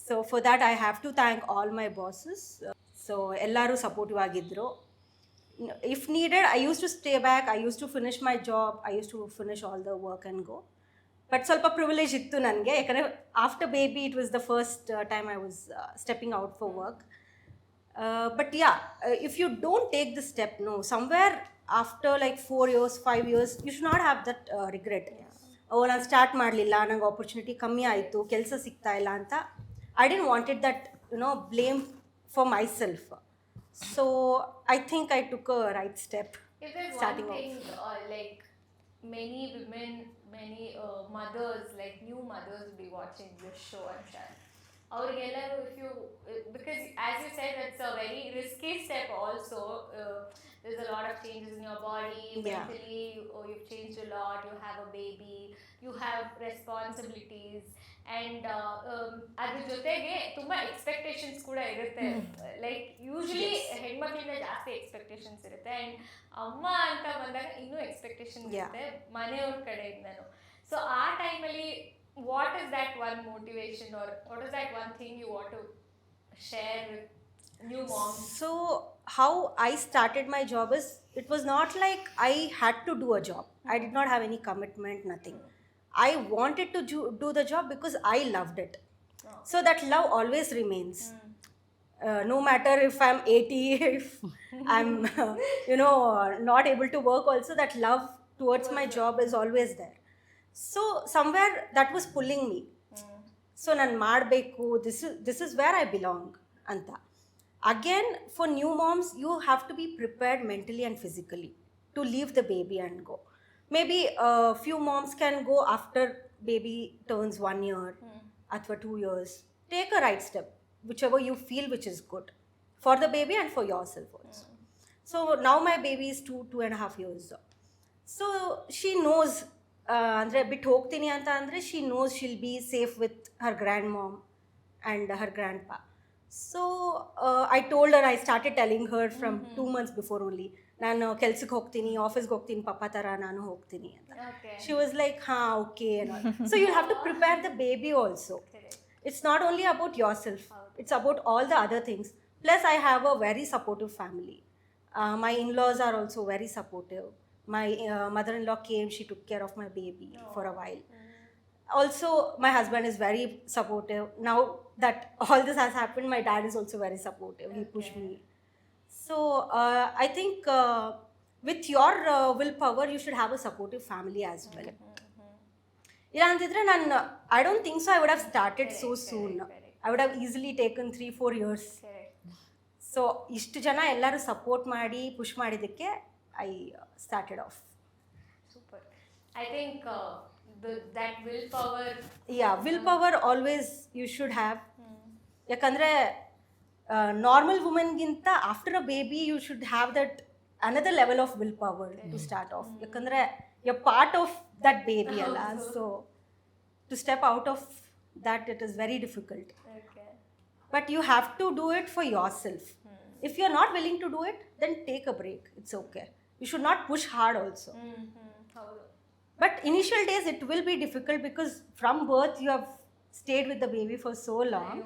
So for that I have to thank all my bosses. So ಎಲ್ಲರೂ ಸಪೋರ್ಟಿವ್ ಆಗಿದ್ದರು. If needed I use to stay back, I use to finish my job, I use to finish all the work and go. But ಸ್ವಲ್ಪ privilege ಇತ್ತು ನನಗೆ, ಯಾಕಂದರೆ after baby it was the first time I was stepping out for work. But yeah, if you don't take the step, no, somewhere after like 4 years, 5 years, you should not have that regret. ನಾನು start ಮಾಡಲಿಲ್ಲ, ನಂಗೆ opportunity ಕಮ್ಮಿ ಆಯಿತು, ಕೆಲಸ ಸಿಗ್ತಾ ಇಲ್ಲ ಅಂತ. I didn't wanted that blame for my self. So I think I took a right step If there's starting one thing, like many women, many mothers, like new mothers will be watching this show and stuff. ಅವ್ರಿಗೆಲ್ಲರೂ if you, because as you said, it's a very risky step also. There's a lot of changes in your body, mentally, you've changed a lot, you have a baby, you have responsibilities, and ಅದ್ರ ಜೊತೆಗೆ ತುಂಬ expectations ಕೂಡ ಇರುತ್ತೆ. Like usually ಹೆಣ್ಮಕ್ಳಿಂದ ಜಾಸ್ತಿ expectations ಇರುತ್ತೆ, and ಅಮ್ಮ ಅಂತ ಬಂದಾಗ ಇನ್ನೂ ಎಕ್ಸ್ಪೆಕ್ಟೇಷನ್ ಇರುತ್ತೆ ಮನೆಯವ್ರ ಕಡೆಯಿಂದನೂ. ಸೊ ಆ ಟೈಮಲ್ಲಿ what is that one motivation, or what is that one thing you want to share with new moms? So how I started my job is, it was not like I had to do a job. I did not have any commitment, nothing. I wanted to do the job because I loved it. So that love always remains. No matter if I'm 80, if I'm not able to work also, that love towards my job is always there. So somewhere that was pulling me. So ನಾನು ಮಾಡಬೇಕು, this is where I belong ಅಂತ. Again, for new moms, you have to be prepared mentally and physically to leave the baby and go. Maybe few moms can go after baby turns 1 year ಅಥವಾ 2 years. Take a right step, whichever you feel which is good for the baby and for yourself also. So now my baby is 2.5 years. So she knows, ಅಂದರೆ ಬಿಟ್ಟು ಹೋಗ್ತೀನಿ ಅಂತ ಅಂದರೆ she knows she'll be safe with her grand mom and her grand pa. So I told her, I started telling her from 2 months before only, ನಾನು ಕೆಲ್ಸಕ್ಕೆ ಹೋಗ್ತೀನಿ, ಆಫೀಸ್ಗೆ ಹೋಗ್ತೀನಿ, ಪಪ್ಪ ಥರ ನಾನು ಹೋಗ್ತೀನಿ ಅಂತ. ಶಿ ವಾಸ್ ಲೈಕ್ ಹಾಂ okay. So you have to prepare the baby also. It's not only about yourself, it's about all the other things. Plus I have a very supportive family. My in-laws are also very supportive. My mother-in-law came, she took care of my baby for a while. Also my husband is very supportive. Now that all this has happened, my dad is also very supportive. He pushed me. So I think with your willpower you should have a supportive family as well. ಇಲ್ಲ ಅಂತಿದ್ರೆ ನಾನು I don't think so I would have started so soon. I would have easily taken 3-4 years. So ಇಷ್ಟು ಜನ ಎಲ್ಲರೂ support ಮಾಡಿ push ಮಾಡಿದ್ದಕ್ಕೆ I started off. Super. I think that willpower. Will power always you should have. ಯಾಕಂದರೆ normal ವುಮೆನ್ಗಿಂತ after a baby you should have that another level of will power to start off, ಯಾಕಂದರೆ you part of that baby ಅಲ್ಲ. So to step out of that it is very difficult. But you have to do it for yourself. If you're not willing to do it, then take a break. It's okay. You should not push hard also. But initial days it will be difficult because from birth you have stayed with the baby for so long.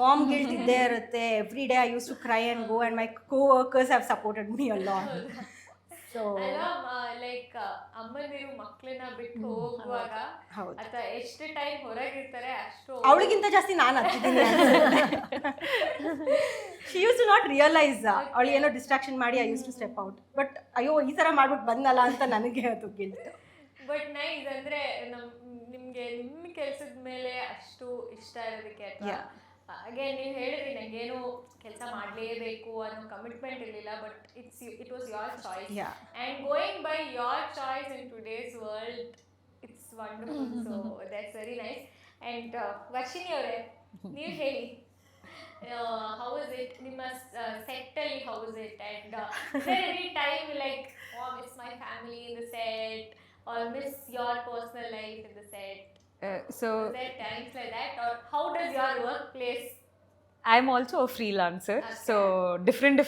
Mom guilt idde irutte. Every day I used to cry and go, and my co-workers have supported me a lot. So like ಅಮ್ಮನಿರು ಮಕ್ಕಳನ್ನ ಬಿಟ್ಟು ಹೋಗುವಾಗ ಅಥವಾ ಎಷ್ಟು time ಹೊರಗಿರ್ತಾರೆ ಅಷ್ಟು ಅವಳಿಗಿಂತ ಜಾಸ್ತಿ ನಾನು ಹತ್ತಿದ್ದೀನಿ. She used to not realize ಅವಳು ಏನೋ ಡಿಸ್ಟ್ರಾಕ್ಷನ್ ಮಾಡಿ I use to step out. But ಅಯ್ಯೋ ಈ ಥರ ಮಾಡ್ಬಿಟ್ಟು ಬಂದಲ್ಲ ಅಂತ ನನಗೆ ಅದು ಗಿಲ್ಟ್. ಬಟ್ ನೈಸ್ ಅಂದರೆ ನಿಮಗೆ ನಿಮ್ಮ ಕೆಲಸದ ಮೇಲೆ ಅಷ್ಟು ಇಷ್ಟ ಇರೋದಕ್ಕೆ ಅಥವಾ ಅಗೇನ್ ನೀವು ಹೇಳಿದ್ರಿ ನನಗೇನು ಕೆಲಸ ಮಾಡಲೇಬೇಕು ಅನ್ನೋ ಕಮಿಟ್ಮೆಂಟ್ ಇರಲಿಲ್ಲ, but it was your choice and going by your choice in today's world it's wonderful. So that's very nice. And Varshini ಅವರೇ ನೀವು ಹೇಳಿ, ಹೌ ಇಸ್ ಇಟ್ ನಿಮ್ಮ ಸೆಟ್ಟಲ್ಲಿ, how is it and every time like miss my family in the set or miss your personal life in the set? So Is there times like that, or how does your workplace? I'm also a freelancer. So different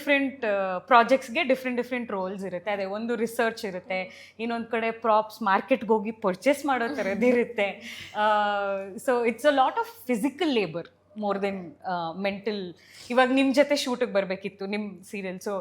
projectsಗೆ different roles ಇರುತ್ತೆ. ಅದೇ ಒಂದು research ಇರುತ್ತೆ, ಇನ್ನೊಂದು ಕಡೆ props ಮಾರ್ಕೆಟ್ಗೆ ಹೋಗಿ purchase ಮಾಡೋ ಥರದ್ದು ಇರುತ್ತೆ. So it's a lot of physical labour more than mental. ಇವಾಗ ನಿಮ್ಮ ಜೊತೆ ಶೂಟಿಗೆ ಬರಬೇಕಿತ್ತು ನಿಮ್ಮ serial, so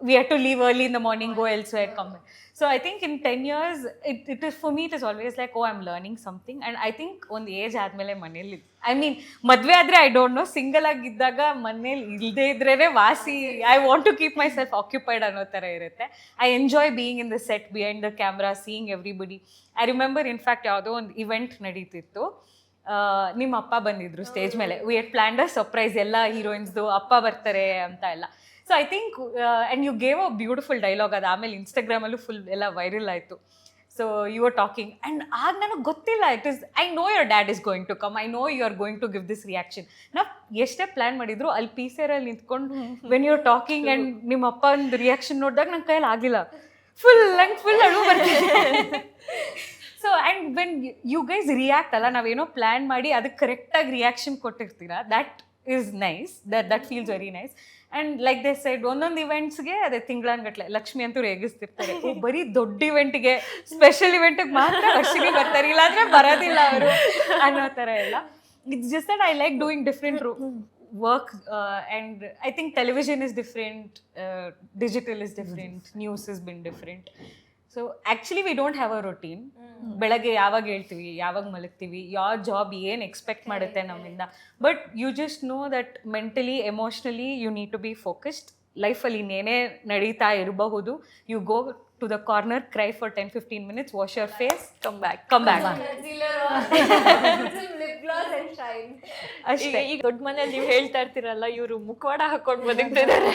we had to leave early in the morning, go elsewhere, come back. So I think in 10 years, it is, for me, it is always like, oh, I'm learning something. And I think on the age ಆದಮೇಲೆ ಮನೇಲಿ, I mean, ಮದುವೆ ಆದರೆ I don't know, single ಆಗಿದ್ದಾಗ ಮನೇಲಿ ಇಲ್ಲದೆ ಇದ್ರೇ ವಾಸಿ, I want to keep myself occupied ಅನ್ನೋ ಥರ ಇರುತ್ತೆ. I enjoy being in the set, behind the camera, seeing everybody. I remember in fact ಯಾವುದೋ ಒಂದು ಇವೆಂಟ್ ನಡೀತಿತ್ತು, ನಿಮ್ಮ ಅಪ್ಪ ಬಂದಿದ್ರು ಸ್ಟೇಜ್ ಮೇಲೆ. We had planned a surprise, ಎಲ್ಲ ಹೀರೋಯಿನ್ಸ್ದು ಅಪ್ಪ ಬರ್ತಾರೆ ಅಂತ ಎಲ್ಲ. So I think and you gave a beautiful dialogue, ಅದು ಆಮೇಲೆ ಇನ್ಸ್ಟಾಗ್ರಾಮಲ್ಲೂ ಫುಲ್ ಎಲ್ಲ ವೈರಲ್ ಆಯಿತು. So you are talking and ಆಗ ನನಗೆ ಗೊತ್ತಿಲ್ಲ, it is I know your dad is going to come, I know you are going to give this reaction. ನಾವು ಎಷ್ಟೇ ಪ್ಲ್ಯಾನ್ ಮಾಡಿದ್ರು ಅಲ್ಲಿ ಪೀಸರಲ್ಲಿ ನಿಂತ್ಕೊಂಡು when you are talking and ನಿಮ್ಮ ಅಪ್ಪ ಒಂದು ರಿಯಾಕ್ಷನ್ ನೋಡಿದಾಗ ನನ್ನ ಕೈಯಲ್ಲಿ ಆಗಿಲ್ಲ, ಫುಲ್ ಅಳು ಬರ್ತಿದೆ. So and when you guys react ಅಲ್ಲ, ನಾವೇನೋ ಪ್ಲ್ಯಾನ್ ಮಾಡಿ ಅದಕ್ಕೆ ಕರೆಕ್ಟಾಗಿ ರಿಯಾಕ್ಷನ್ ಕೊಟ್ಟಿರ್ತೀರ, that is nice, that feels very nice. And like they side ಒಂದೊಂದು ಇವೆಂಟ್ಸ್ಗೆ ಅದೇ ತಿಂಗಳನ್ಗಟ್ಲೆ ಲಕ್ಷ್ಮಿ ಅಂತೂ ರೇಗಿಸ್ತಿರ್ತಾರೆ, ಬರೀ ದೊಡ್ಡ ಇವೆಂಟಿಗೆ ಸ್ಪೆಷಲ್ ಇವೆಂಟಿಗೆ ಮಾತ್ರ ವರ್ಷಿಗೆ ಬರ್ತಾರೆ, ಇಲ್ಲಾಂದರೆ ಬರೋದಿಲ್ಲ ಅವರು ಅನ್ನೋ ಥರ ಎಲ್ಲ. It's just that I like doing different work and I think television is different, digital is different, news is been different. So actually we don't have a routine. ಬೆಳಗ್ಗೆ ಯಾವಾಗ ಹೇಳ್ತೀವಿ, ಯಾವಾಗ ಮಲಗ್ತೀವಿ, ಯಾವ ಜಾಬ್ ಏನು ಎಕ್ಸ್ಪೆಕ್ಟ್ ಮಾಡುತ್ತೆ ನಮ್ಮಿಂದ, but you just know that mentally emotionally you need to be focused. ಲೈಫಲ್ಲಿ ಇನ್ನೇನೇ ನಡೀತಾ ಇರಬಹುದು, you go to the corner, cry for 10-15 minutes, wash your face, come back. ಅಷ್ಟೇ. ಈಗ ದೊಡ್ಡ ಮನೇಲಿ ನೀವು ಹೇಳ್ತಾ ಇರ್ತೀರಲ್ಲ, ಇವರು ಮುಖವಾಡ ಹಾಕೊಂಡು ಬದುಕ್ತಿದ್ದಾರೆ,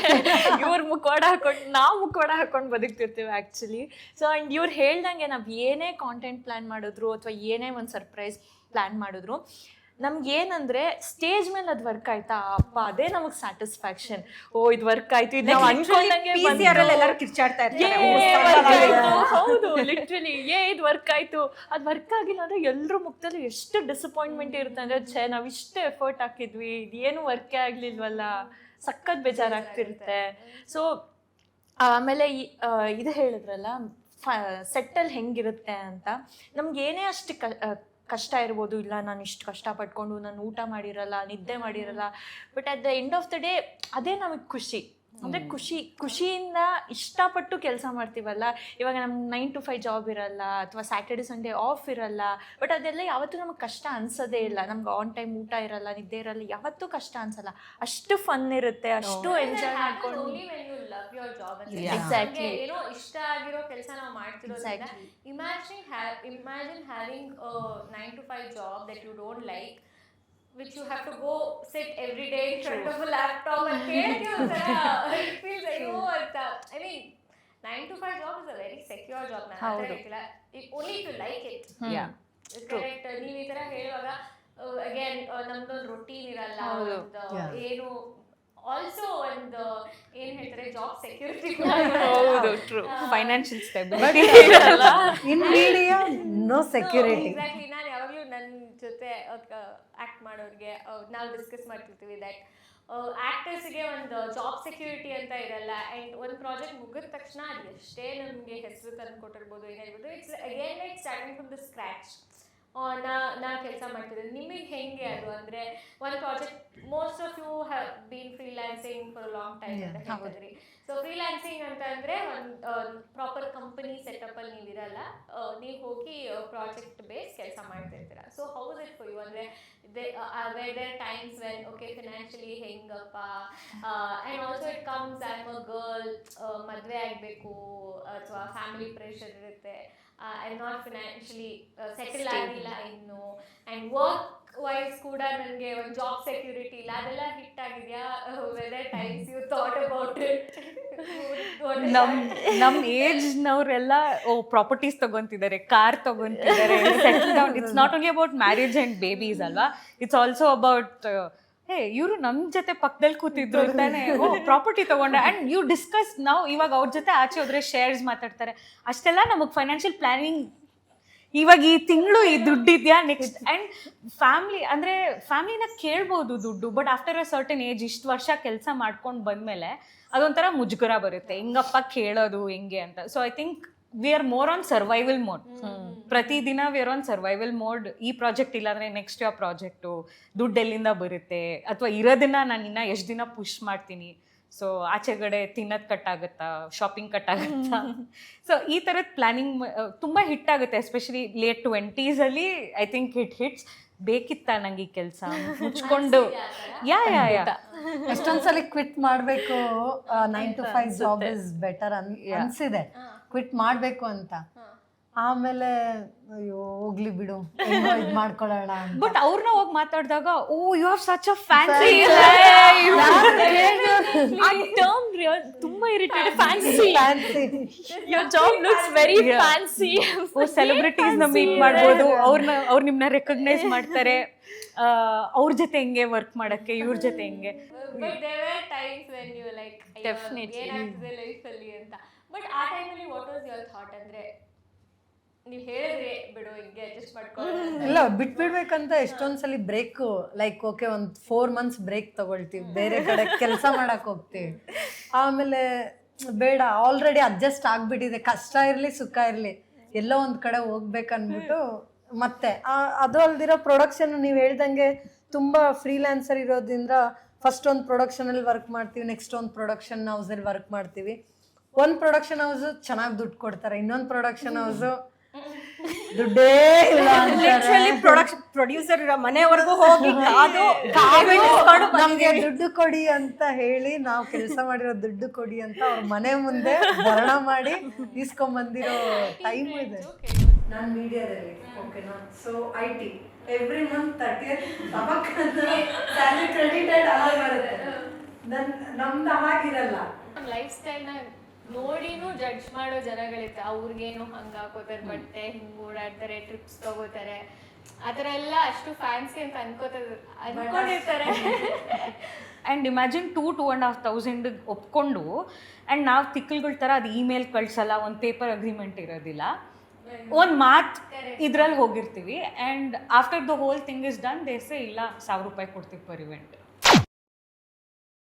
ಇವ್ರು ಮುಖವಾಡ ಹಾಕೊಂಡು, ನಾವು ಮುಖವಾಡ ಹಾಕೊಂಡು ಬದುಕ್ತಿರ್ತೀವಿ ಆ್ಯಕ್ಚುಲಿ. ಸೊ ಆ್ಯಂಡ್ ಇವ್ರು ಹೇಳ್ದಂಗೆ ನಾವು ಏನೇ ಕಾಂಟೆಂಟ್ ಪ್ಲ್ಯಾನ್ ಮಾಡಿದ್ರು ಅಥವಾ ಏನೇ ಒಂದು ಸರ್ಪ್ರೈಸ್ ಪ್ಲ್ಯಾನ್ ಮಾಡಿದ್ರು, ನಮ್ಗೆ ಏನಂದ್ರೆ ಸ್ಟೇಜ್ ಮೇಲೆ ಅದು ವರ್ಕ್ ಆಯ್ತಾ, ಅಪ್ಪ ಅದೇ ನಮಗೆ ಸ್ಯಾಟಿಸ್ಫ್ಯಾಕ್ಷನ್. ಓ ಇದು ವರ್ಕ್ ಆಯ್ತು, ಇದು ನಾವು ಅನ್ಕೊಂಡಂಗೆ ಕಿರ್ಚಾಡ್ತಾ ಹೌದು, ಲಿಟ್ರಲಿ ಇದು ವರ್ಕ್ ಆಯ್ತು. ಅದು ವರ್ಕ್ ಆಗಿಲ್ಲ ಅಂದ್ರೆ ಎಲ್ಲರೂ ಮುಖದಲ್ಲಿ ಎಷ್ಟು ಡಿಸಪಾಯಿಂಟ್ಮೆಂಟ್ ಇರುತ್ತೆ ಅಂದ್ರೆ, ಛೇ ನಾವು ಇಷ್ಟು ಎಫರ್ಟ್ ಹಾಕಿದ್ವಿ, ಇದೇನು ವರ್ಕೇ ಆಗ್ಲಿಲ್ವಲ್ಲ, ಸಖತ್ ಬೇಜಾರಾಗ್ತಿರುತ್ತೆ. ಸೊ ಆಮೇಲೆ ಇದು ಹೇಳಿದ್ರಲ್ಲ ಸೆಟ್ಟಲ್ಲಿ ಹೆಂಗಿರುತ್ತೆ ಅಂತ, ನಮ್ಗೆ ಏನೇ ಅಷ್ಟು ಕಷ್ಟ ಇರ್ಬೋದು, ಇಲ್ಲ ನಾನು ಇಷ್ಟು ಕಷ್ಟಪಟ್ಕೊಂಡು ನಾನು ಊಟ ಮಾಡಿರಲ್ಲ, ನಿದ್ದೆ ಮಾಡಿರಲ್ಲ, but at the end of the day ಅದೇ ನಮಗೆ ಖುಷಿ. ಅಂದರೆ ಖುಷಿಯಿಂದ ಇಷ್ಟಪಟ್ಟು ಕೆಲಸ ಮಾಡ್ತೀವಲ್ಲ. ಇವಾಗ ನಮ್ಗೆ 9 to 5 ಜಾಬ್ ಇರಲ್ಲ, ಅಥವಾ ಸ್ಯಾಟರ್ಡೆ ಸಂಡೇ ಆಫ್ ಇರಲ್ಲ, ಬಟ್ ಅದೆಲ್ಲ ಯಾವತ್ತೂ ನಮಗೆ ಕಷ್ಟ ಅನ್ಸೋದೇ ಇಲ್ಲ. ನಮ್ಗೆ ಆನ್ ಟೈಮ್ ಊಟ ಇರಲ್ಲ, ನಿದ್ದೆ ಇರಲ್ಲ, ಯಾವತ್ತೂ ಕಷ್ಟ ಅನ್ಸಲ್ಲ. ಅಷ್ಟು ಫನ್ ಇರುತ್ತೆ, ಅಷ್ಟು ಎಂಜಾಯ್ ಮಾಡ್ಕೊಂಡು. ಎಕ್ಸಾಕ್ಟ್ಲಿ, ಏನೋ ಇಷ್ಟ ಆಗಿರೋ ಕೆಲಸ ನಾವು ಮಾಡ್ತಿರೋದ್ರಿಂದ. Imagine having 9 to 5 job that you don't like, which you have to go sit every day in front of a laptop and it feels like, oh, I mean, 9 to 5 job is a very secure job. Only if you like it. Yeah. Correct. ನೀವು ಈ ಥರ ಹೇಳುವಾಗ again ನಮ್ದೊಂದು routine ಇರಲ್ಲ, ಏನು also ಒಂದು ಏನ್ ಹೇಳ್ತಾರೆ ಜಾಬ್ ಸೆಕ್ಯೂರಿಟಿ ಹೌದು true financial but stability in media no security. Exactly. ನಾನು ಯಾವಾಗಲೂ ನನ್ನ ಜೊತೆ ಆಕ್ಟ್ ಮಾಡೋರಿಗೆ ನಾವು ಡಿಸ್ಕಸ್ ಮಾಡ್ತಿರ್ತೀವಿ ದಟ್ ಆಕ್ಟರ್ಸ್ಗೆ ಒಂದು ಜಾಬ್ ಸೆಕ್ಯೂರಿಟಿ ಅಂತ ಇರಲ್ಲ. ಆ್ಯಂಡ್ ಒಂದು ಪ್ರಾಜೆಕ್ಟ್ ಮುಗಿದ ತಕ್ಷಣ ಅದು ಎಷ್ಟೇ ನಮಗೆ ಹೆಸರು ತಂದು ಕೊಟ್ಟಿರ್ಬೋದು ಏನಿರ್ಬೋದು, it's again like starting from the scratch. ನಾ ಕೆಲಸ ಮಾಡ್ತಿರೋದು ನಿಮಗೆ ಹೆಂಗೆ ಅದು ಅಂದರೆ ಒಂದು project most of you have been freelancing for long time ಅಂತ ಹೇಳ್ತಿದ್ರಿ. ಸೊ ಫ್ರೀಲ್ಯಾನ್ಸಿಂಗ್ ಅಂತ ಅಂದರೆ ಒಂದು ಪ್ರಾಪರ್ ಕಂಪನಿ ಸೆಟಪ್ಪಲ್ಲಿ ನೀವಿರಲ್ಲ, ನೀವು ಹೋಗಿ ಪ್ರಾಜೆಕ್ಟ್ ಬೇಸ್ ಕೆಲಸ ಮಾಡ್ತಿರ್ತೀರ. So how's it for you ಅಂದರೆ there times when okay financially ಹೆಂಗಪ್ಪ, and also it comes I'm a girl, ಮದುವೆ ಆಗಬೇಕು ಅಥವಾ ಫ್ಯಾಮಿಲಿ ಪ್ರೆಷರ್ ಇರುತ್ತೆ, I'm not financially ಸೆಟಲ್ ಆಗಿಲ್ಲ ಇನ್ನು, ಆ್ಯಂಡ್ ವರ್ಕ್ ವೈಸ್ ಕೂಡ ನನಗೆ ಒಂದು ಜಾಬ್ ಸೆಕ್ಯೂರಿಟಿ ಇಲ್ಲ, ಅದೆಲ್ಲ ಹಿಟ್ ಆಗಿದೆಯಾ? Whether times you thought about it? ನಮ್ಮ ಏಜ್ನವರೆಲ್ಲ ಪ್ರಾಪರ್ಟೀಸ್ ತಗೊಂತಿದ್ದಾರೆ, ಕಾರ್ ತಗೊಂತಿದ್ದಾರೆ, settle down. It's not only about marriage and babies ಅಲ್ವಾ, ಇಟ್ಸ್ ಆಲ್ಸೋ ಅಬೌಟ್ ಹೇ ಇವರು ನಮ್ಮ ಜೊತೆ ಪಕ್ಕದಲ್ಲಿ ಕೂತಿದ್ರು ತಾನೆ, ಪ್ರಾಪರ್ಟಿ ತಗೊಂಡೆ. ಆ್ಯಂಡ್ ಯು ಡಿಸ್ಕಸ್ ನಾವು ಇವಾಗ ಅವ್ರ ಜೊತೆ ಆಚೆ ಹೋದ್ರೆ ಶೇರ್ಸ್ ಮಾತಾಡ್ತಾರೆ, ಅಷ್ಟೆಲ್ಲ ನಮಗೆ ಫೈನಾನ್ಷಿಯಲ್ ಪ್ಲಾನಿಂಗ್ ಇವಾಗ ಈ ತಿಂಗಳು ಈ ದುಡ್ಡಿದ್ಯಾ ನೆಕ್ಸ್ಟ್. ಆ್ಯಂಡ್ ಫ್ಯಾಮ್ಲಿ ಅಂದರೆ ಫ್ಯಾಮ್ಲಿನ ಕೇಳ್ಬೋದು ದುಡ್ಡು, but after a certain age ಇಷ್ಟು ವರ್ಷ ಕೆಲಸ ಮಾಡ್ಕೊಂಡು ಬಂದಮೇಲೆ ಅದೊಂಥರ ಮುಜುಗರ ಬರುತ್ತೆ, ಹಿಂಗಪ್ಪ ಕೇಳೋದು ಹೆಂಗೆ ಅಂತ. So I think we are more on survival mode. ಪ್ರತಿದಿನ we are on survival mode. ಈ ಪ್ರಾಜೆಕ್ಟ್ ಇಲ್ಲಾಂದರೆ ನೆಕ್ಸ್ಟ್ ಯಾವ ಪ್ರಾಜೆಕ್ಟು, ದುಡ್ಡು ಎಲ್ಲಿಂದ ಬರುತ್ತೆ, ಅಥವಾ ಇರೋದನ್ನ ನಾನು ಇನ್ನೂ ಎಷ್ಟು ದಿನ ಪುಷ್ ಮಾಡ್ತೀನಿ, ಸೊ ಆಚೆಗಡೆ ತಿನ್ನೋದು ಕಟ್ಟಾಗುತ್ತಾ, ಶಾಪಿಂಗ್ ಕಟ್ಟಾಗುತ್ತಾ. ಸೊ ಈ ಥರದ ಪ್ಲ್ಯಾನಿಂಗ್ ತುಂಬ ಹಿಟ್ ಆಗುತ್ತೆ, especially late 20s I think hits. ಬೇಕಿತ್ತ ನಂಗೆ ಈ ಕೆಲಸ ಮುಚ್ಕೊಂಡು ಯಾ ಎಷ್ಟೊಂದ್ಸಲಿ ಕ್ವಿಟ್ ಮಾಡಬೇಕು, 9 to 5 ಜಾಬ್ ಇಸ್ ಬೆಟರ್ ಅನ್ಸಿದೆ, ಕ್ವಿಟ್ ಮಾಡಬೇಕು ಅಂತ. ಆಮೇಲೆ ಅಯ್ಯೋ ಹೋಗ್ಲಿ ಬಿಡು ಇದು ಮಾಡ್ಕೊಳ್ಳೋಣ. ಬಟ್ ಅವ್ರನ್ನ ಹೋಗಿ ಮಾತಾಡಿದಾಗ oh you have such a fancy term ತುಂಬಾ irritate. Fancy, your job looks very fancy. Celebrities ನ ಮೀಟ್ ಮಾಡ್ಬೋದು, ಅವ್ರು ನಿಮ್ನ ರೆಕಗ್ನೈಸ್ ಮಾಡ್ತಾರೆ, ಅವ್ರ ಜೊತೆ ಹೆಂಗೆ ವರ್ಕ್ ಮಾಡಕ್ಕೆ, ಇವ್ರ ಜೊತೆ ಹೆಂಗೆ. But there were times when you were like Definitely. ಏನಾಗ್ತದೆ ಲೈಫಲ್ಲಿ ಅಂತ. ಬಟ್ ಆ ಟೈಮಲ್ಲಿ ವಾಟ್ ವಾಸ್ ಯುವರ್ ಥಾಟ್? ಅಂದರೆ ನೀವು ಹೇಳಿದ್ರೆ ಬಿಡು ಹಿಂಗೆ ಅಡ್ಜಸ್ಟ್ ಮಾಡ್ಕೊಳ್ಳೋಣ. ಇಲ್ಲ ಬಿಟ್ಬಿಡ್ಬೇಕಂತ ಎಷ್ಟೊಂದ್ಸಲಿ ಬ್ರೇಕು, ಲೈಕ್ ಓಕೆ ಒಂದು 4 months ಬ್ರೇಕ್ ತಗೊಳ್ತೀವಿ, ಬೇರೆ ಕಡೆ ಕೆಲಸ ಮಾಡಕ್ಕೆ ಹೋಗ್ತೀವಿ. ಆಮೇಲೆ ಬೇಡ, ಆಲ್ರೆಡಿ ಅಡ್ಜಸ್ಟ್ ಆಗಿಬಿಟ್ಟಿದೆ, ಕಷ್ಟ ಇರಲಿ ಸುಖ ಇರಲಿ ಎಲ್ಲೋ ಒಂದು ಕಡೆ ಹೋಗ್ಬೇಕನ್ಬಿಟ್ಟು ಮತ್ತೆ ಅದು ಅಲ್ದಿರೋ ಪ್ರೊಡಕ್ಷನ್ ನೀವು ಹೇಳ್ದಂಗೆ ತುಂಬ ಫ್ರೀಲ್ಯಾನ್ಸರ್ ಇರೋದ್ರಿಂದ ಫಸ್ಟ್ ಒಂದು ಪ್ರೊಡಕ್ಷನಲ್ಲಿ ವರ್ಕ್ ಮಾಡ್ತೀವಿ, ನೆಕ್ಸ್ಟ್ ಒಂದು ಪ್ರೊಡಕ್ಷನ್ ಹೌಸಲ್ಲಿ ವರ್ಕ್ ಮಾಡ್ತೀವಿ. ಒಂದು ಪ್ರೊಡಕ್ಷನ್ ಹೌಸು ಚೆನ್ನಾಗಿ ದುಡ್ಡು ಕೊಡ್ತಾರೆ, ಇನ್ನೊಂದು ಪ್ರೊಡಕ್ಷನ್ ಹೌಸು ದುಡ್ಡೇ ಇಲ್ಲ ಲಿಟ್ರಲಿ ಪ್ರೊಡ್ಯೂಸರ್ ಮನೆವರೆಗೂ ಹೋಗಿ ನಮ್ಗೆ ದುಡ್ಡು ಕೊಡಿ ಅಂತ ಹೇಳಿ, ನಾವು ಕೆಲಸ ಮಾಡಿರೋ ದುಡ್ಡು ಕೊಡಿ ಅಂತ ಅವ್ರ ಮನೆ ಮುಂದೆ ಭರಣ ಮಾಡಿ ಇಸ್ಕೊಂಬಂದಿರೋ ಟೈಮ್ ಇದೆ. ನಾನು ಮೀಡಿಯಾದಲ್ಲಿ ಓಕೆನಾ, so IT every month 30th salary credited ಆಗಿ ಬರುತ್ತೆ. ನಮ್ದು ಹಾಗಿರಲ್ಲ. ಲೈಫ್ ಸ್ಟೈಲ್ನ ನೋಡಿನೂ ಜಡ್ಜ್ ಮಾಡೋ ಜನಗಳಿರ್ತಾರೆ, ಅವ್ರಿಗೇನು ಹಂಗೆ ಹಾಕೋತಾರೆ, ಬಟ್ಟೆ ಹಿಂಗೆ ಓಡಾಡ್ತಾರೆ, ಟ್ರಿಪ್ಸ್ ತಗೋತಾರೆ, ಆ ಥರ ಎಲ್ಲ ಅಷ್ಟು ಫ್ಯಾನ್ಸಿ ಅಂತ ಅನ್ಕೊಂಡಿರ್ತಾರೆ. ಆ್ಯಂಡ್ ಇಮ್ಯಾಜಿನ್ 2,500 ಒಪ್ಕೊಂಡು, ಆ್ಯಂಡ್ ನಾವು ತಿಕ್ಕಲ್ಗಳ ಥರ ಅದು ಇಮೇಲ್ ಕಳ್ಸಲ್ಲ, ಒಂದು ಪೇಪರ್ ಅಗ್ರಿಮೆಂಟ್ ಇರೋದಿಲ್ಲ, ಒಂದು ಮಾತು ಇದ್ರಲ್ಲಿ ಹೋಗಿರ್ತೀವಿ. And after the whole thing is done they say ಇಲ್ಲ 1,000 ರೂಪಾಯಿ ಕೊಡ್ತೀವಿ ಪರ್ ಇವೆಂಟ್.